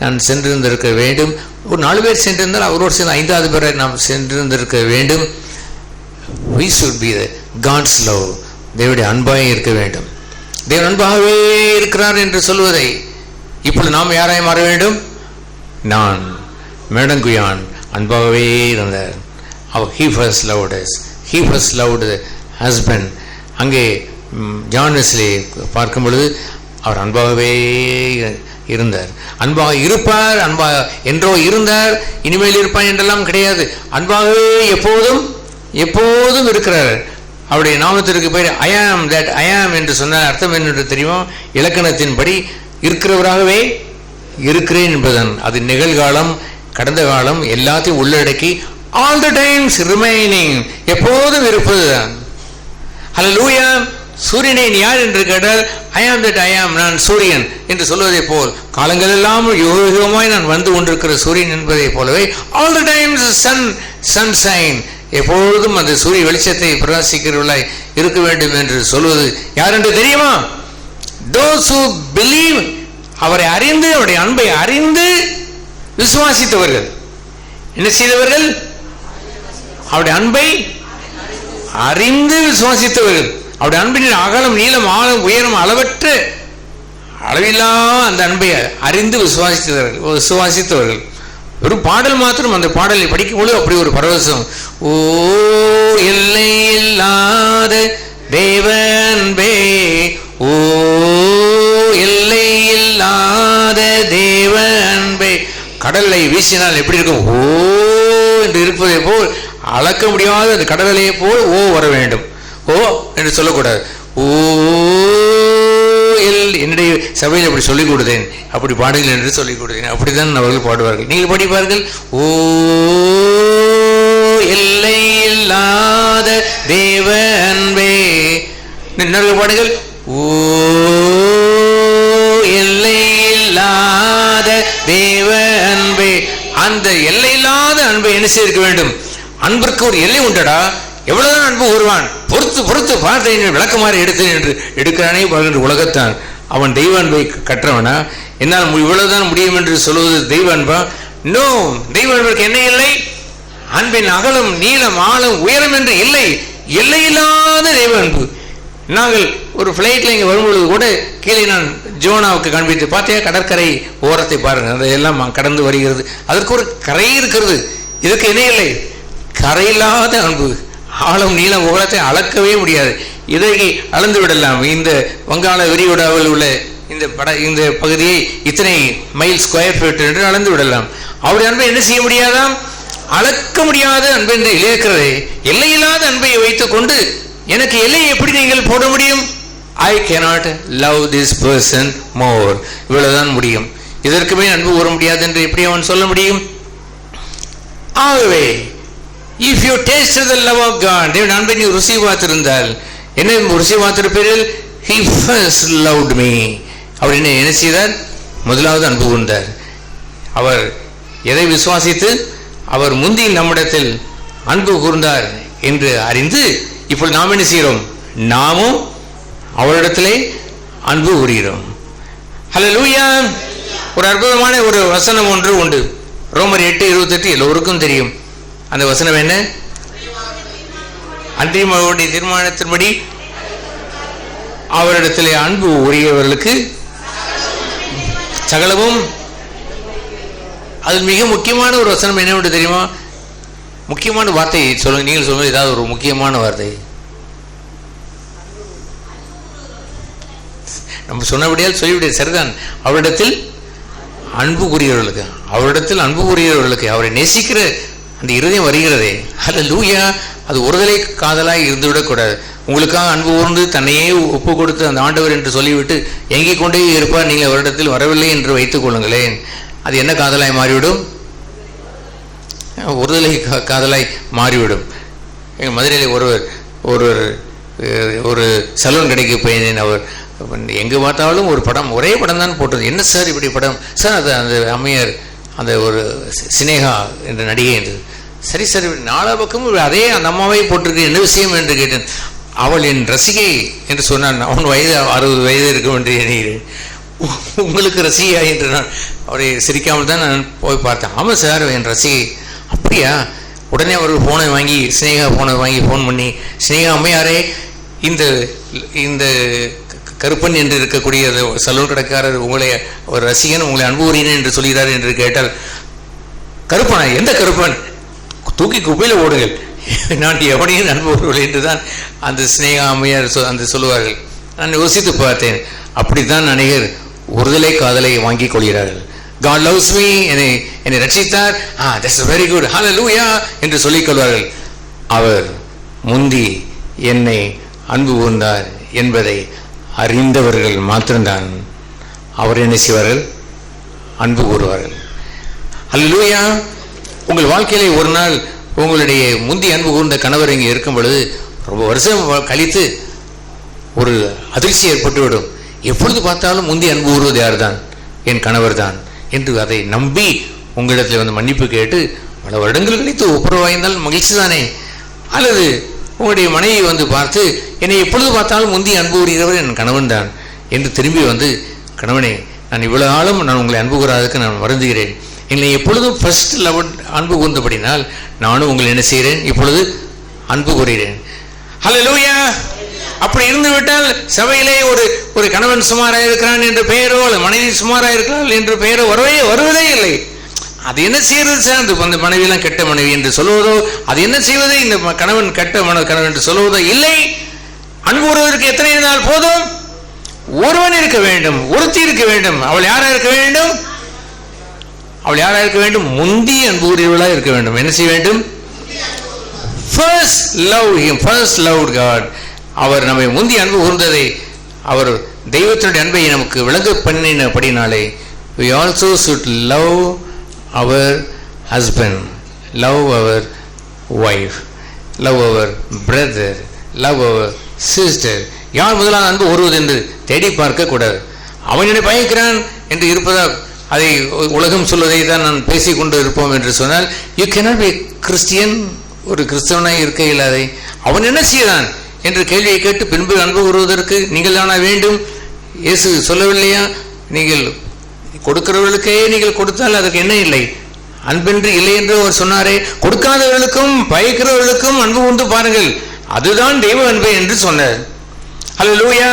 நான் சென்றிருந்திருக்க வேண்டும். ஒரு 4 பேர் சென்றிருந்தால் அவரோடு சேர்ந்து 5வது பேரை நாம் சென்றிருந்திருக்க வேண்டும். We should be the God's love. தேவனுடைய அன்பாக இருக்க வேண்டும். தேவன் அன்பாகவே இருக்கிறார் என்று சொல்வதை இப்பொழுது நாம் யாராய் மாற வேண்டும்? நான் மேடங்குயான் அன்பாகவே இருந்தார். He first loved us. He first loved the husband. அங்கே ஜான் வெஸ்லி பார்க்கும் பொழுது அவர் அன்பாகவே இருந்தார். அன்பாக இருப்பார், அன்பாக என்றோ இருந்தார், இனிமேல் இருப்பார் என்றெல்லாம் கிடையாது. அன்பாகவே எப்போதும் இருக்கிறார். அவருடைய நாமத்திற்கு பேர் ஐ ஆம் தட் ஐ ஆம் என்று சொன்ன அர்த்தம் என்று தெரியுமா? இலக்கணத்தின்படி இருக்கிறவராகவே இருக்கிறேன் என்பதன் அது நிகழ்காலம், கடந்த காலம் எல்லாத்தையும் உள்ளடக்கி all the times remaining, எப்போதும் இருப்பதுதான். ஹல்லேலூயா. சூரியனை யார் என்று கேட்டால் ஐ ஆம் தட் ஐ ஆம், நான் சூரியன் என்று சொல்வதை போல் காலங்கள் எல்லாம் யோகமாய் நான் வந்து கொண்டிருக்கிற சூரியன் என்பதை போலவே all the times sunshine, எப்பொழுதும் அந்த சூரிய வெளிச்சத்தை பிரகாசிக்கிறவர்களாய் இருக்க வேண்டும் என்று சொல்வது யார் என்று தெரியுமா? those who believe, அவரை அறிந்து அவருடைய அன்பை அறிந்து விசுவாசித்தவர்கள். என்ன செய்தவர்கள்? அவருடைய அன்பை அறிந்து விசுவாசித்தவர்கள். அவருடைய அன்பின் அகலம், நீளம், ஆழம், உயரம், அளவற்ற அளவில்லா அந்த அன்பை அறிந்து விசுவாசித்தவர்கள். ஒரு பாடல் மாத்திரம், அந்த பாடலை படிக்கும்போது அப்படி ஒரு பரவசம். ஓ எல்லை இல்லாத தேவ அன்பே, ஓ எல்லை இல்லாத தேவ அன்பே. கடலை வீசினால் எப்படி இருக்கும்? ஓ என்று இருப்பதை போல் அளக்க முடியாத அந்த கடலையை போல் ஓ வர வேண்டும். ஓ என்று சொல்லக்கூடாது. ஓ என்னுடைய சபையில் அப்படி சொல்லிக் கொடுத்தேன், அப்படி பாடுங்கள் என்று சொல்லிக் கொடுத்தேன். அப்படித்தான் அவர்கள் பாடுவார்கள். நீங்கள் படிப்பார்கள். ஓ எல்லை இல்லாத தேவ அன்பே. இன்னொரு பாடுகள். ஓ எல்லை இல்லாத தேவ அன்பே. அந்த எல்லை இல்லாத அன்பை என்ன செய்திருக்க வேண்டும்? அன்பிற்கு ஒரு எல்லை உண்டடா, எவ்வளவுதான் அன்பு கூறுவான், பொறுத்து பார்த்தேன் விளக்கமாறு எடுத்தேன் என்று எடுக்கிறானே பாருகின்ற உலகத்தான். அவன் தெய்வ அன்பை கற்றவனா? என்னால் இவ்வளவுதான் முடியும் என்று சொல்வது தெய்வ அன்பா? நோ, தெய்வ அன்பிற்கு என்ன இல்லை? அன்பின் அகலம், நீளம், ஆழம், உயரம் என்று இல்லை, எல்லையில்லாத தெய்வ அன்பு. நாங்கள் ஒரு ஃப்ளைட்டில் இங்கே வரும்பொழுது கூட கீழே நான் ஜோனாவுக்கு காண்பித்து பார்த்தியா, கடற்கரை ஓரத்தை பாருங்கள், அதையெல்லாம் கடந்து வருகிறது. அதற்கு ஒரு கரை இருக்கிறது. இதுக்கு என்ன இல்லை? கரையில்லாத அன்பு. ஆழம், நீளம், உலகத்தை அளக்கவே முடியாது. இதை அளந்து விடலாம். இந்த வங்காள விரிகுடாவில் உள்ள இந்த பகுதியை இத்தனை மைல் ஸ்கொயர் ஃபீட் என்று அளந்து விடலாம். அவருடைய அன்பை என்ன செய்ய முடியாதாம்? அளக்க முடியாத அன்பு என்று இருக்கிறது. எல்லையில்லாத அன்பை வைத்துக் கொண்டு எனக்கு எல்லையை எப்படி நீங்கள் போட முடியும்? I cannot love this person more. இவ்வளவுதான் முடியும். இதற்குமே அன்பு கூற முடியாது என்று எப்படி அவன் சொல்ல முடியும்? ஆகவே If you tasted the love of God, தேவன் அன்பை நீ ருசி பார்த்திருந்தால், என்ன ருசி பார்த்திருப்பீர்கள்? He first loved me. அவர் என்ன செய்தார்? முதலாவது அன்பு கூர்ந்தார். அவர் எதை விசுவாசித்து அவர் முந்தி நம்மிடத்தில் அன்பு கூர்ந்தார் என்று அறிந்து இப்போ நாம் என்ன செய்கிறோம்? நாமும் அவரிடத்திலே அன்பு கூறுகிறோம். ஹல்லேலூயா. ஒரு அற்புதமான ஒரு வசனம் ஒன்று உண்டு. ரோமர் 8:28 எல்லோருக்கும் தெரியும். அந்த வசனம் என்ன? அன்றியுடைய தீர்மானத்தின்படி அவரிடத்திலே அன்பு உரியவர்களுக்கு சகலமும். அது மிக முக்கியமான ஒரு வசனம். என்ன தெரியுமா? முக்கியமான வார்த்தை சொல்லுங்க. நீங்கள் சொல்லுங்க ஏதாவது ஒரு முக்கியமான வார்த்தை. நம்ம சொன்னபடியால் சொல்லிவிட சரிதான். அவரிடத்தில் அன்பு கூறியவர்களுக்கு, அவரிடத்தில் அன்பு கூறியவர்களுக்கு, அவரை நேசிக்கிற அந்த இருதயம் வருகிறதே, ஹல்லேலூயா. அது ஒருதலை காதலாய் இருந்துவிடக்கூடாது. உங்களுக்காக அன்பு கூர்ந்து தன்னையே ஒப்பு கொடுத்து அந்த ஆண்டவர் என்று சொல்லிவிட்டு எங்கே கொண்டே இருப்பார், நீங்கள் அவரிடத்தில் வரவில்லை என்று வைத்துக் கொள்ளுங்களேன். அது என்ன காதலாய் மாறிவிடும்? ஒருதலை காதலாய் மாறிவிடும். எங்கள் மதுரையில் ஒருவர் ஒரு சலூன் கடைக்கு போயிருந்தேன். அவர் எங்கே பார்த்தாலும் ஒரு படம், ஒரே படம் தான் போட்டது. என்ன சார் இப்படி படம்? சார் அது அந்த அம்மையார், அந்த ஒரு சினேகா என்ற நடிகை என்று. சரி சார், நாலா பக்கமும் அதே அந்த அம்மாவை போட்டிருக்கு, என்ன விஷயம் என்று கேட்டேன். அவள் என் ரசிகை என்று சொன்னான். அவன் வயது 60 வயது இருக்கும் என்று எண்ணுகிறேன். உங்களுக்கு ரசிகா என்று நான் அவரை சிரிக்காமல் தான் நான் போய் பார்த்தேன். ஆமாம் சார், என் ரசிகை. அப்படியா? உடனே அவர்கள் ஃபோனை வாங்கி, ஸ்னேகா ஃபோனை வாங்கி ஃபோன் பண்ணி, ஸ்னேகா அம்மையாரே, இந்த கருப்பன் என்று இருக்கக்கூடிய சலூன் கடைக்காரர் உங்களை ஒரு ரசிகன், உங்களை அன்பு கூறினேன் என்று சொல்கிறார் என்று கேட்டால், கருப்பனா? எந்த கருப்பன்? தூக்கி குப்பையில் ஓடுங்கள், நான் எவனையும் அன்பு கூறுவேன் என்று தான் அந்த ஸ்னேகா அம்மையார் அந்த சொல்லுவார்கள். நான் யோசித்து பார்த்தேன். அப்படித்தான் அநேகர் ஒருதலை காதலை வாங்கிக் கொள்கிறார்கள். God loves me, என்னை ரட்சித்தார், that's very good, hallelujah என்று சொல்லிக் கொள்வார்கள். அவர் முந்தி என்னை அன்பு கூர்ந்தார் என்பதை அறிந்தவர்கள் மாத்திரம்தான் அவர் என்ன செய்வார்கள்? அன்பு கூறுவார்கள். ஹல்லேலூயா. உங்கள் வாழ்க்கையிலே ஒரு நாள் உங்களுடைய முந்தி அன்பு கூர்ந்த கணவர் இங்கே இருக்கும் பொழுது ரொம்ப வருஷம் கழித்து ஒரு அதிர்ச்சி ஏற்பட்டுவிடும். எப்பொழுது பார்த்தாலும் முந்தி அன்பு கூறுவது யார் தான்? என் கணவர் தான் என்று அதை நம்பி உங்களிடத்தில் வந்து மன்னிப்பு கேட்டு பல வருடங்கள் கழித்து ஒப்புரவாய்ந்தால் மகிழ்ச்சி தானே? அல்லது உங்களுடைய மனைவி வந்து பார்த்து, என்னை எப்பொழுது பார்த்தாலும் முந்தி அன்பு கூறுகிறவர் என் கணவன் தான் என்று திரும்பி வந்து, கணவனே, நான் இவ்வளவு ஆளும் நான் உங்களை அன்பு கூறாததுக்கு நான் வருந்துகிறேன். என்னை எப்பொழுதும் ஃபர்ஸ்ட் லவ் அன்பு கூர்ந்தபடினால் நானும் உங்களை என்ன செய்கிறேன்? இப்பொழுது அன்பு கூறுகிறேன். ஹல்லேலூயா. அப்படி இருந்து விட்டால் சபையிலே ஒரு கணவன் சுமாராக இருக்கிறான் என்ற பெயரோ, மனைவி சுமாராக இருக்கிறாள் என்ற பெயரோ வருவதே இல்லை. அது என்ன செய்வது சார்? அந்த மனைவியெல்லாம் கெட்ட மனைவி என்று சொல்லுவதோ, அது என்ன செய்வது? இந்த கணவன் கெட்ட கணவன் என்று சொல்லுவதோ இல்லை. அன்பு கூறுவதற்கு எத்தனை நாள் போதும்? ஒருவன் இருக்க வேண்டும், ஒருத்தி இருக்க வேண்டும். அவள் யாரா இருக்க வேண்டும்? அவள் யாரா இருக்க வேண்டும்? முந்தி அன்பு கூறியவளாக இருக்க வேண்டும். என்ன செய்ய வேண்டும்? First love him, first loved God. அவர் நம்மை முந்தி அன்பு கூர்ந்ததை, அவர் தெய்வத்தினுடைய அன்பை நமக்கு விளங்க பண்ணினபடினாலே, we also should love our husband, love our wife, love our brother, love our sister. யார் முதலாக அன்பு கூறுவது என்று தேடி பார்க்க கூடாது. அவன் என்னை பயக்கிறான் என்று இருப்பதால் அதை உலகம் சொல்வதை தான் நான் பேசிக்கொண்டு இருப்போம் என்று சொன்னால், யூ cannot be Christian, ஒரு கிறிஸ்தவனாய் இருக்க இல்லாதை. அவன் என்ன செய்தான் என்று கேள்வியை கேட்டு பின்பு அன்பு கூறுவதற்கு நீங்கள் தானா வேண்டும்? இயேசு சொல்லவில்லையா? நீங்கள் கொடுக்கிறவர்களுக்கே நீங்கள் கொடுத்தால் அதுக்கு என்ன இல்லை? அன்பென்று இல்லை என்று அவர் சொன்னாரே. கொடுக்காதவர்களுக்கும் பயக்கிறவர்களுக்கும் அன்பு கூர்ந்து பாருங்கள், அதுதான் தெய்வ அன்பு என்று சொன்னார். ஹல்லேலூயா.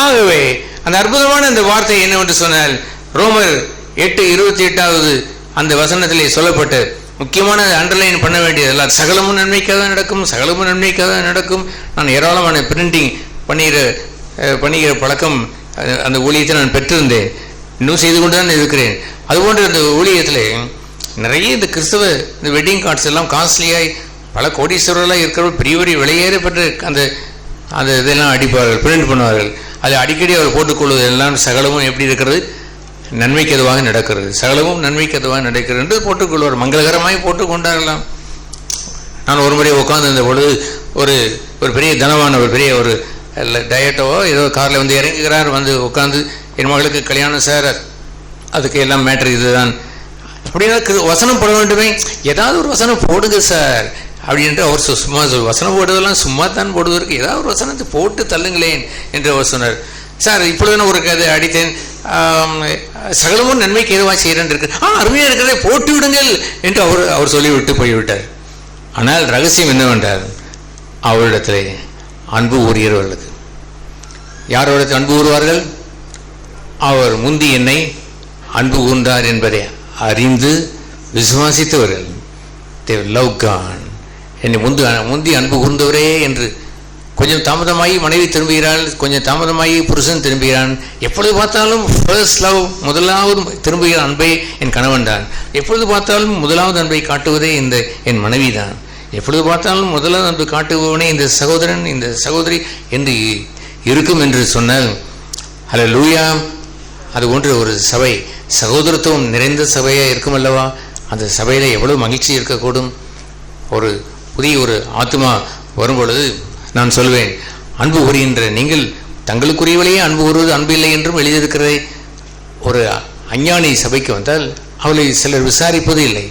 ஆகவே அந்த அற்புதமான அந்த வார்த்தை என்னவென்று சொன்னால், ரோமர் 8:28 அந்த வசனத்திலே சொல்லப்பட்ட முக்கியமான அண்டர்லைன் பண்ண வேண்டியதெல்லாம், சகலமும் நன்மைக்காக நடக்கும், சகலமும் நன்மைக்காக நடக்கும். நான் ஏராளமான பிரிண்டிங் பண்ணுகிற பழக்கம் அந்த ஊழியத்தை நான் பெற்றிருந்தேன், இன்னும் செய்து கொண்டு தான் இருக்கிறேன். அதுபோன்று அந்த ஊழியத்தில் நிறைய இந்த கிறிஸ்தவ இந்த வெட்டிங் கார்ட்ஸ் எல்லாம் காஸ்ட்லியாய் பல கோடீஸ்வரர்களாக இருக்கிற பெரிய பெரிய விலையேறப்பட்ட அந்த இதெல்லாம் அடிப்பார்கள், பிரிண்ட் பண்ணுவார்கள். அதை அடிக்கடி அவர் போட்டுக்கொள்வது எல்லாம் சகலமும் எப்படி இருக்கிறது? நன்மைக்கு எதுவாக நடக்கிறது, சகலமும் நன்மைக்கு எதுவாக நடக்கிறது என்று போட்டுக்கொள்வார். மங்களகரமாய் போட்டுக்கொண்டார்களாம். நான் ஒரு முறை உட்கார்ந்து இருந்த பொழுது ஒரு பெரிய தனவான ஒரு பெரிய ஒரு டயட்டோ ஏதோ காரில் வந்து இறங்குகிறார், வந்து உட்காந்து என் மகளுக்கு கல்யாணம் சார், அதுக்கு எல்லாம் மேட்ரு இதுதான் அப்படின்னா வசனம் போட வேண்டுமே, ஏதாவது ஒரு வசனம் போடுங்க சார் அப்படின்ட்டு அவர் சும்மா வசனம் போடுவதெல்லாம் சும்மா தான் போடுவதற்கு ஏதாவது ஒரு வசனத்தை போட்டு தள்ளுங்களேன் என்று அவர் சொன்னார். சார் இப்பொழுது நான் ஒரு கதை அடித்தேன், சகலமும் நன்மைக்கு எதுவாக செய்கிறேன் இருக்கு, அருமையாக இருக்கிறதை போட்டு விடுங்கள் என்று அவர் சொல்லிவிட்டு போய்விட்டார். ஆனால் ரகசியம் என்னவென்றால் அவரிடத்திலே அன்பு ஊறுகிறவர்களுக்கு. யாரோடத்தில் அன்பு ஊறுவார்கள்? அவர் முந்தி என்னை அன்பு கூர்ந்தார் என்பதை அறிந்து விசுவாசித்தவர்கள். they love God. என்னை முந்தி அன்பு கூர்ந்தவரே என்று. கொஞ்சம் தாமதமாகி மனைவி திரும்புகிறாள், கொஞ்சம் தாமதமாகி புருஷன் திரும்புகிறான். எப்பொழுது பார்த்தாலும் ஃபர்ஸ்ட் லவ், முதலாவது திரும்புகிற அன்பை என் கணவன் தான். எப்பொழுது பார்த்தாலும் முதலாவது அன்பை காட்டுவதே என் மனைவி தான். எப்பொழுது பார்த்தாலும் முதலாவது அன்பு காட்டுபவனே இந்த சகோதரன், இந்த சகோதரி என்று இருக்கும் என்று சொன்னால் ஹல்லேலூயா. அது போன்ற ஒரு சபை சகோதரத்துவம் நிறைந்த சபையாக இருக்கும் அல்லவா? அந்த சபையில் எவ்வளவு மகிழ்ச்சி இருக்கக்கூடும். ஒரு புதிய ஒரு ஆத்மா வரும்பொழுது நான் சொல்வேன், அன்பு கூறுகின்ற நீங்கள் தங்களுக்குரியவளையே அன்பு கூறுவது அன்பு இல்லை என்றும் எழுதியிருக்கிறதே. ஒரு அஞ்ஞானி சபைக்கு வந்தால் அவளை சிலர் விசாரிப்பது இல்லை,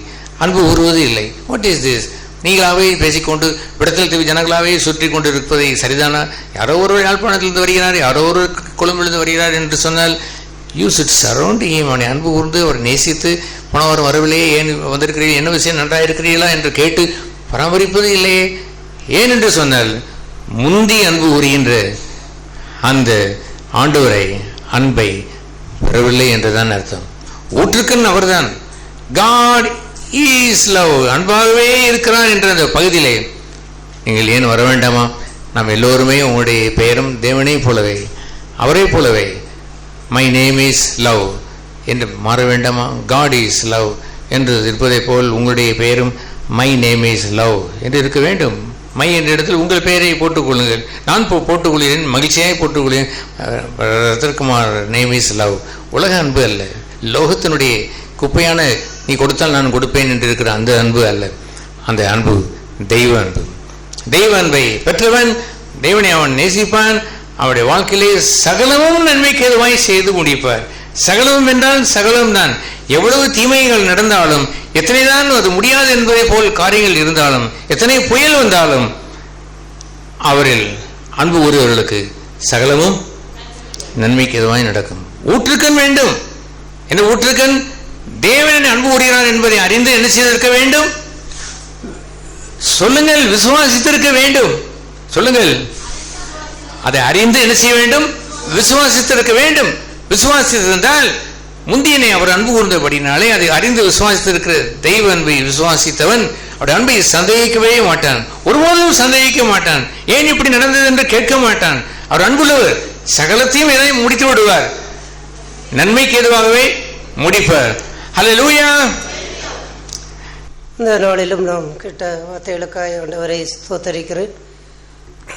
அன்பு கூறுவது இல்லை. What is this? நீங்களாகவே பேசிக்கொண்டு விடத்தில் தீவு ஜனங்களாகவே சுற்றி கொண்டு இருப்பதை சரிதானா? யாரோ ஒரு யாழ்ப்பாணத்திலிருந்து வருகிறார், யாரோ ஒரு கொழும்பிலிருந்து வருகிறார் என்று சொன்னால் யூ சுட் சரௌண்ட் ஹிம். அவனை அன்பு கூர்ந்து அவரை நேசித்து போனவர் வரவில்லையே, ஏன் வந்திருக்கிறீர்கள், என்ன விஷயம், நன்றாக இருக்கிறீர்களா என்று கேட்டு பராமரிப்பது இல்லையே. ஏன் என்று சொன்னால் முந்தி அன்பு கூறுகின்ற அந்த ஆண்டவரை அன்பை பெறவில்லை என்றுதான் அர்த்தம். ஊற்றுக்கண் அவர்தான். காட் இஸ் லவ், அன்பாகவே இருக்கிறார் என்ற அந்த பகுதியிலே நீங்கள் ஏன் வர வேண்டாமா? நாம் எல்லோருமே உங்களுடைய பெயரும் தேவனை போலவே அவரை போலவே மை நேம் இஸ் லவ் என்று மாற வேண்டாமா? காட் இஸ் லவ் என்று இருப்பதை போல் உங்களுடைய பெயரும் மை நேம் இஸ் லவ் என்று இருக்க வேண்டும். மை என்ற இடத்தில் உங்கள் பெயரை போட்டுக்கொள்ளுங்கள். நான் போட்டுக்கொள்கிறேன், மகிழ்ச்சியாக போட்டுக்கொள்கிறேன். Ratnakumar name is love. உலக அன்பு அல்ல, லோகத்தினுடைய குப்பையான நீ கொடுத்தால் நான் கொடுப்பேன் என்று இருக்கிற அந்த அன்பு அல்ல. அந்த அன்பு தெய்வ அன்பு. தெய்வ அன்பை பெற்றவன் தேவனை அவன் நேசிப்பான். அவருடைய வாழ்க்கையிலே சகலமும் நன்மைக்கு எதுவாய் செய்து முடிப்பார். சகலமும் என்றால் சகலம் தான். எவ்வளவு தீமைகள் நடந்தாலும், எத்தனை தான் அது முடியாது என்பதை போல் காரியங்கள் இருந்தாலும், எத்தனை புயல் வந்தாலும் அவரில் அன்பு கூறுவர்களுக்கு சகலமும் நன்மைக்கு எதுவாய் நடக்கும். ஊற்றுக்கண் வேண்டும். இந்த ஊற்றுக்கண் தேவனை அன்பு கூறுகிறார் என்பதை அறிந்து என்ன செய்திருக்க வேண்டும்? சொல்லுங்கள், விசுவாசித்திருக்க வேண்டும். சொல்லுங்கள், அதை அறிந்து என்ன செய்ய வேண்டும்? விசுவாசித்திருக்க வேண்டும். விசுவாசித்திருந்தால் முந்தியனை அவர் அன்பு கூர்ந்தபடினாலே அதை அறிந்து விசுவாசித்திருக்கிற தெய்வ அன்பை விசுவாசித்தவன் அவருடைய அன்பை சந்தேகிக்கவே மாட்டான். ஒருபோதும் சந்தேகிக்க மாட்டான். ஏன் இப்படி நடந்தது என்று கேட்க மாட்டான். அவர் அன்புள்ளவர். சகலத்தையும் எதையும் முடித்து விடுவார். நன்மைக்கு எதுவாகவே முடிப்பார். ஹல்லேலூயா. இந்த நாளிலும் நாம் கேட்ட வார்த்தைகளுக்காக ஆண்டவரை ஸ்தோத்தரிக்கிறேன்.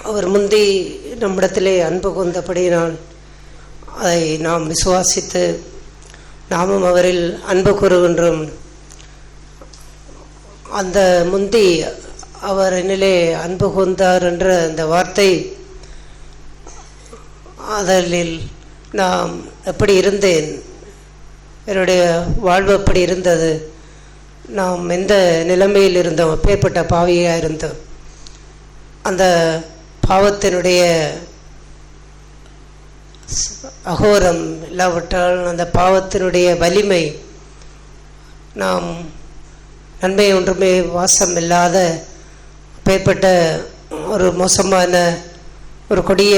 அவர் முந்தி நம்மிடத்திலே அன்பு கூர்ந்தபடியினால் அதை நாம் விசுவாசித்து நாமும் அவரில் அன்பு கூறுகின்றோம். அந்த முந்தி அவர் என்னிலே அன்பு கூர்ந்தார் என்ற அந்த வார்த்தை, அதில் நாம் எப்படி இருந்தேன், என்னுடைய வாழ்வு எப்படி இருந்தது, நாம் எந்த நிலைமையில் இருந்தோம், அப்பேற்பட்ட பாவியாக இருந்தோம். அந்த பாவத்தினுடைய அகோரம் இல்லாவிட்டால் அந்த பாவத்தினுடைய வலிமை, நாம் நன்மை ஒன்றுமே வாசம் இல்லாத அப்பேற்பட்ட ஒரு மோசமான ஒரு கொடிய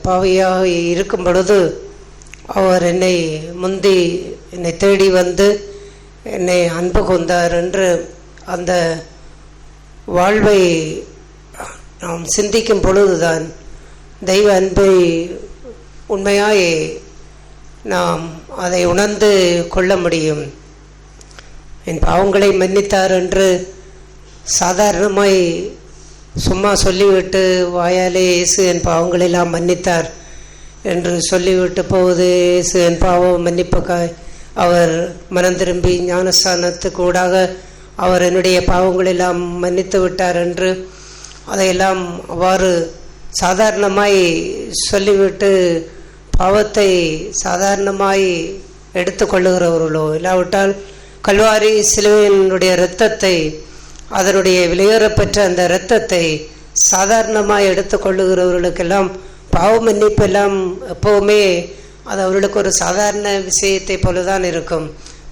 பாவியாக இருக்கும் பொழுது அவர் என்னை முந்தி என்னை தேடி வந்து என்னை அன்பு கொண்டார் என்று அந்த வாழ்வை நாம் சிந்திக்கும் பொழுதுதான் தெய்வ அன்பை உண்மையாய் நாம் அதை உணர்ந்து கொள்ள முடியும். என் பாவங்களை மன்னித்தார் என்று சாதாரணமாய் சும்மா சொல்லிவிட்டு வாயாலே இயேசு என் பாவங்களெல்லாம் மன்னித்தார் என்று சொல்லிவிட்டு போவது, இயேசு என் பாவம் மன்னிப்புக்காய் அவர் மனம் திரும்பி ஞானஸ்தானத்துக்கு ஊடாக அவர் என்னுடைய பாவங்கள் எல்லாம் மன்னித்து விட்டார் என்று அதையெல்லாம் அவ்வாறு சாதாரணமாய் சொல்லிவிட்டு பாவத்தை சாதாரணமாய் எடுத்துக்கொள்ளுகிறவர்களோ, இல்லாவிட்டால் கல்வாரி சிலுவையினுடைய இரத்தத்தை, அதனுடைய விலையேறப்பெற்ற அந்த இரத்தத்தை சாதாரணமாய் எடுத்துக்கொள்ளுகிறவர்களுக்கெல்லாம் பாவ மன்னிப்பு எல்லாம் எப்போவுமே அது அவர்களுக்கு ஒரு சாதாரண விஷயத்தை போல தான் இருக்கும்.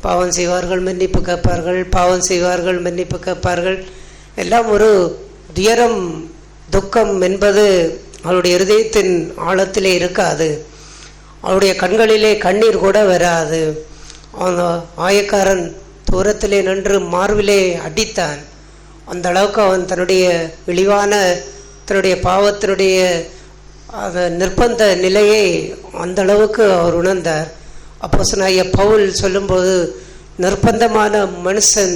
பாவம் செய்வார்கள், மன்னிப்பு கேட்பார்கள், பாவம் செய்வார்கள், மன்னிப்பு கேட்பார்கள். எல்லாம் ஒரு துயரம், துக்கம் என்பது அவருடைய இருதயத்தின் ஆழத்திலே இருக்காது. அவருடைய கண்களிலே கண்ணீர் கூட வராது. அந்த ஆயக்காரன் தூரத்திலே நின்று மார்பிலே அடித்தான். அந்த அளவுக்கு அவன் தன்னுடைய இழிவான, தன்னுடைய பாவத்தினுடைய அந்த நிர்பந்த நிலையை அந்த அளவுக்கு அவர் உணர்ந்தார். அப்போஸ்தலனாகிய பவுல் சொல்லும்போது, நிர்பந்தமான மனுஷன்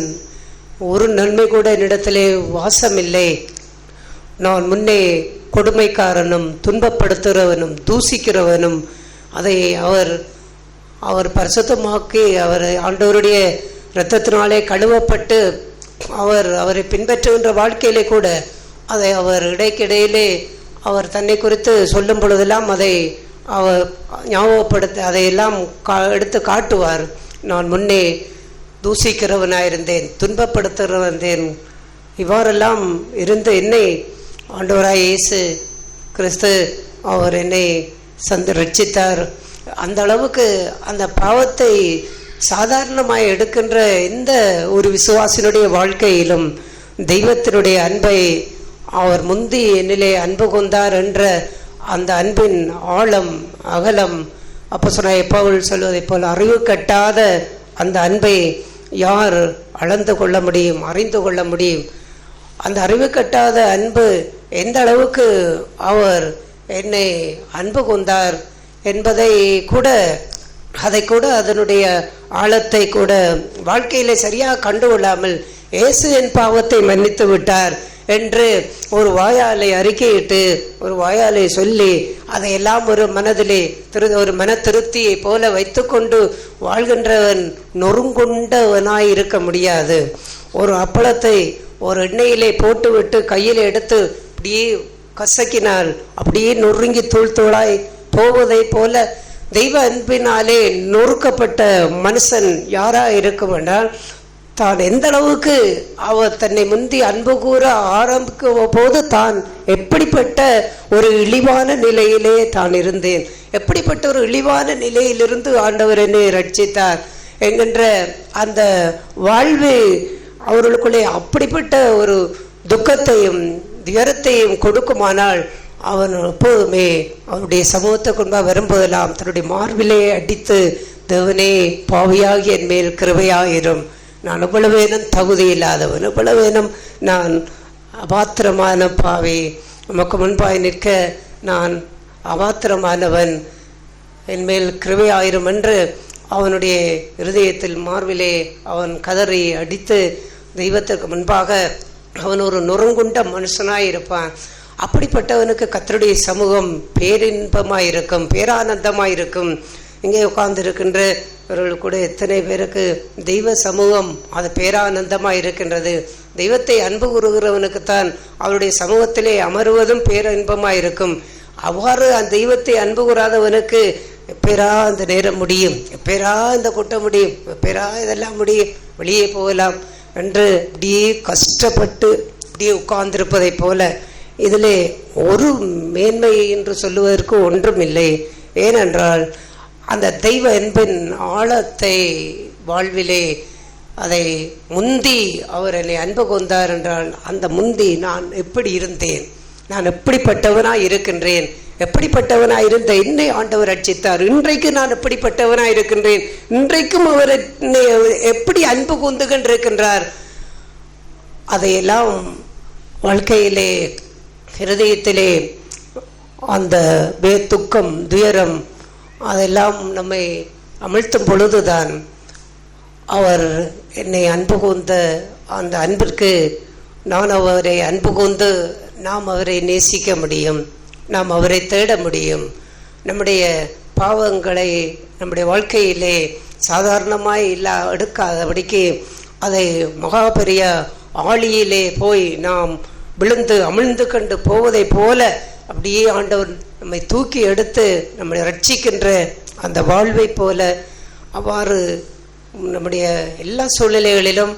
ஒரு நன்மை கூட என்னிடத்திலே வாசமில்லை, நான் முன்னே கொடுமைக்காரனும் துன்பப்படுத்துகிறவனும் தூசிக்கிறவனும், அதை அவர் பரிசுத்தமாக்கி அவர் ஆண்டவருடைய இரத்தத்தினாலே கழுவப்பட்டு அவரை பின்பற்றுகின்ற வாழ்க்கையிலே கூட அதை அவர் இடைக்கிடையிலே அவர் தன்னை குறித்து சொல்லும் பொழுதெல்லாம் அதை அவர் ஞாபகப்படுத்த அதையெல்லாம் எடுத்து காட்டுவார். நான் முன்னே தூசிக்கிறவனாயிருந்தேன், துன்பப்படுத்துகிறவன், இவ்வாறெல்லாம் இருந்து என்னை ஆண்டவராய் இயேசு கிறிஸ்து அவர் என்னை ரட்சித்தார். அந்த அளவுக்கு அந்த பாவத்தை சாதாரணமாய் எடுக்கின்ற எந்த ஒரு விசுவாசினுடைய வாழ்க்கையிலும் தெய்வத்தினுடைய அன்பை அவர் முந்தி என்னிலே அன்பு கொண்டார் என்ற அந்த அன்பின் ஆழம், அகலம், அப்போஸ்தலனாகிய பவுல் சொல்வதை போல் அறிவு கட்டாத அந்த அன்பை யார் அளந்து கொள்ள முடியும், அறிந்து கொள்ள முடியும்? அந்த அறிவு கட்டாத அன்பு எந்த அளவுக்கு அவர் என்னை அன்பு கொண்டார் என்பதை கூட, அதை கூட அதனுடைய ஆழத்தை கூட வாழ்க்கையிலே சரியாக கண்டுகொள்ளாமல் இயேசு என் பாவத்தை மன்னித்து விட்டார் என்று ஒரு வாயாலை அறிக்கையிட்டு, ஒரு வாயாலை சொல்லி, அதையெல்லாம் ஒரு மனதிலே ஒரு மன திருப்தியை போல வைத்துக்கொண்டு வாழ்கின்றவன் நொறுங்குண்டவனாய் இருக்க முடியாது. ஒரு அப்பளத்தை ஒரு எண்ணெயிலே போட்டுவிட்டு கையில் எடுத்து அப்படியே கசக்கினால் அப்படியே நொறுங்கி தூள் தூளாய் போவதை போல தெய்வ அன்பினாலே நொறுக்கப்பட்ட மனுஷன் யாராக இருக்கும் என்றால், தான் எந்த அளவுக்கு அவர் தன்னை முந்தி அன்பு கூற ஆரம்பிக்கும் போது தான் எப்படிப்பட்ட ஒரு இழிவான நிலையிலே தான் இருந்தேன், எப்படிப்பட்ட ஒரு இழிவான நிலையிலிருந்து ஆண்டவர் என்னை ரட்சித்தார் என்கின்ற அந்த வாழ்வு அவர்களுக்குள்ளே அப்படிப்பட்ட ஒரு துக்கத்தையும் துயரத்தையும் கொடுக்குமானால், அவன் எப்போதுமே அவனுடைய சமூகத்துக்கு முன்பாக வரும்போதெல்லாம் தன்னுடைய மார்பிலே அடித்து, தேவனே பாவியாகி என் மேல் கிருபையாயிரும், நான் எவ்வளவேனும் தகுதி இல்லாதவன், எவ்வளவேனும் நான் அபாத்திரமான பாவி, நமக்கு முன்பாய் நிற்க நான் அபாத்திரமானவன், என் மேல் கிருபையாயிரும் என்று அவனுடைய இருதயத்தில் மார்பிலே அவன் கதறி அடித்து தெய்வத்திற்கு முன்பாக அவன் ஒரு நொறுங்குண்ட மனுஷனாய் இருப்பான். அப்படிப்பட்டவனுக்கு கர்த்தருடைய சமூகம் பேரின்பமாயிருக்கும், பேரானந்தமாயிருக்கும். இங்கே உட்கார்ந்து இருக்கின்றவர்கள் கூட எத்தனை பேருக்கு தெய்வ சமூகம் அது பேரானந்தமாக இருக்கின்றது. தெய்வத்தை அன்பு கூறுகிறவனுக்குத்தான் அவருடைய சமூகத்திலே அமருவதும் பேரின்பமாக இருக்கும். அவ்வாறு அந்த தெய்வத்தை அன்பு கூறாதவனுக்கு எப்பேரா அந்த நேரம் முடியும், எப்பேரா இந்த கூட்டம் முடியும், எப்பேரா இதெல்லாம் முடியும், வெளியே போகலாம் என்று இப்படியே கஷ்டப்பட்டு இப்படியே உட்கார்ந்திருப்பதை போல இதிலே ஒரு மேன்மை என்று சொல்லுவதற்கு ஒன்றும் இல்லை. ஏனென்றால் அந்த தெய்வ அன்பின் ஆழத்தை வாழ்விலே அதை முந்தி அவர் என்னை அன்பு கொண்டார் என்றால், அந்த முந்தி நான் எப்படி இருந்தேன், நான் எப்படிப்பட்டவனாய் இருக்கின்றேன், எப்படிப்பட்டவனாய் இருந்த என்னை ஆண்டவர் ரட்சித்தார், இன்றைக்கு நான் எப்படிப்பட்டவனாய் இருக்கின்றேன், இன்றைக்கும் அவர் என்னை எப்படி அன்பு கூந்துகின்றிருக்கின்றார், அதையெல்லாம் வாழ்க்கையிலே இருதயத்திலே அந்த துக்கம் துயரம் அதெல்லாம் நம்மை அமிழ்த்தும் பொழுதுதான் அவர் என்னை அன்பு கூர்ந்த அந்த அன்பிற்கு நான் அவரை அன்பு கூர்ந்து நாம் அவரை நேசிக்க முடியும், நாம் அவரை தேட முடியும். நம்முடைய பாவங்களை நம்முடைய வாழ்க்கையிலே சாதாரணமாய் எடுக்காதபடிக்கு அதை மகா பெரிய ஆழியிலே போய் நாம் விழுந்து அமிழ்ந்து கண்டு போவதை போல அப்படியே ஆண்டவர் நம்மை தூக்கி எடுத்து நம்மை ரட்சிக்கின்ற அந்த வாழ்வை போல அவ்வாறு நம்முடைய எல்லா சூழ்நிலைகளிலும்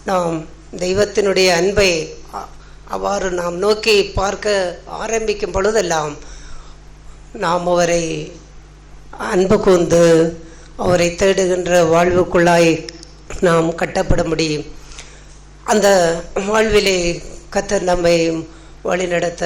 நாம் தெய்வத்தினுடைய அன்பை அவ்வாறு நாம் நோக்கி பார்க்க ஆரம்பிக்கும் பொழுதெல்லாம் நாம் அவரை அன்பு கூர்ந்து அவரை தேடுகின்ற வாழ்வுக்குள்ளாய் நாம் கட்டப்பட முடியும். அந்த வாழ்விலே கர்த்தர் நம்மை வழிநடத்த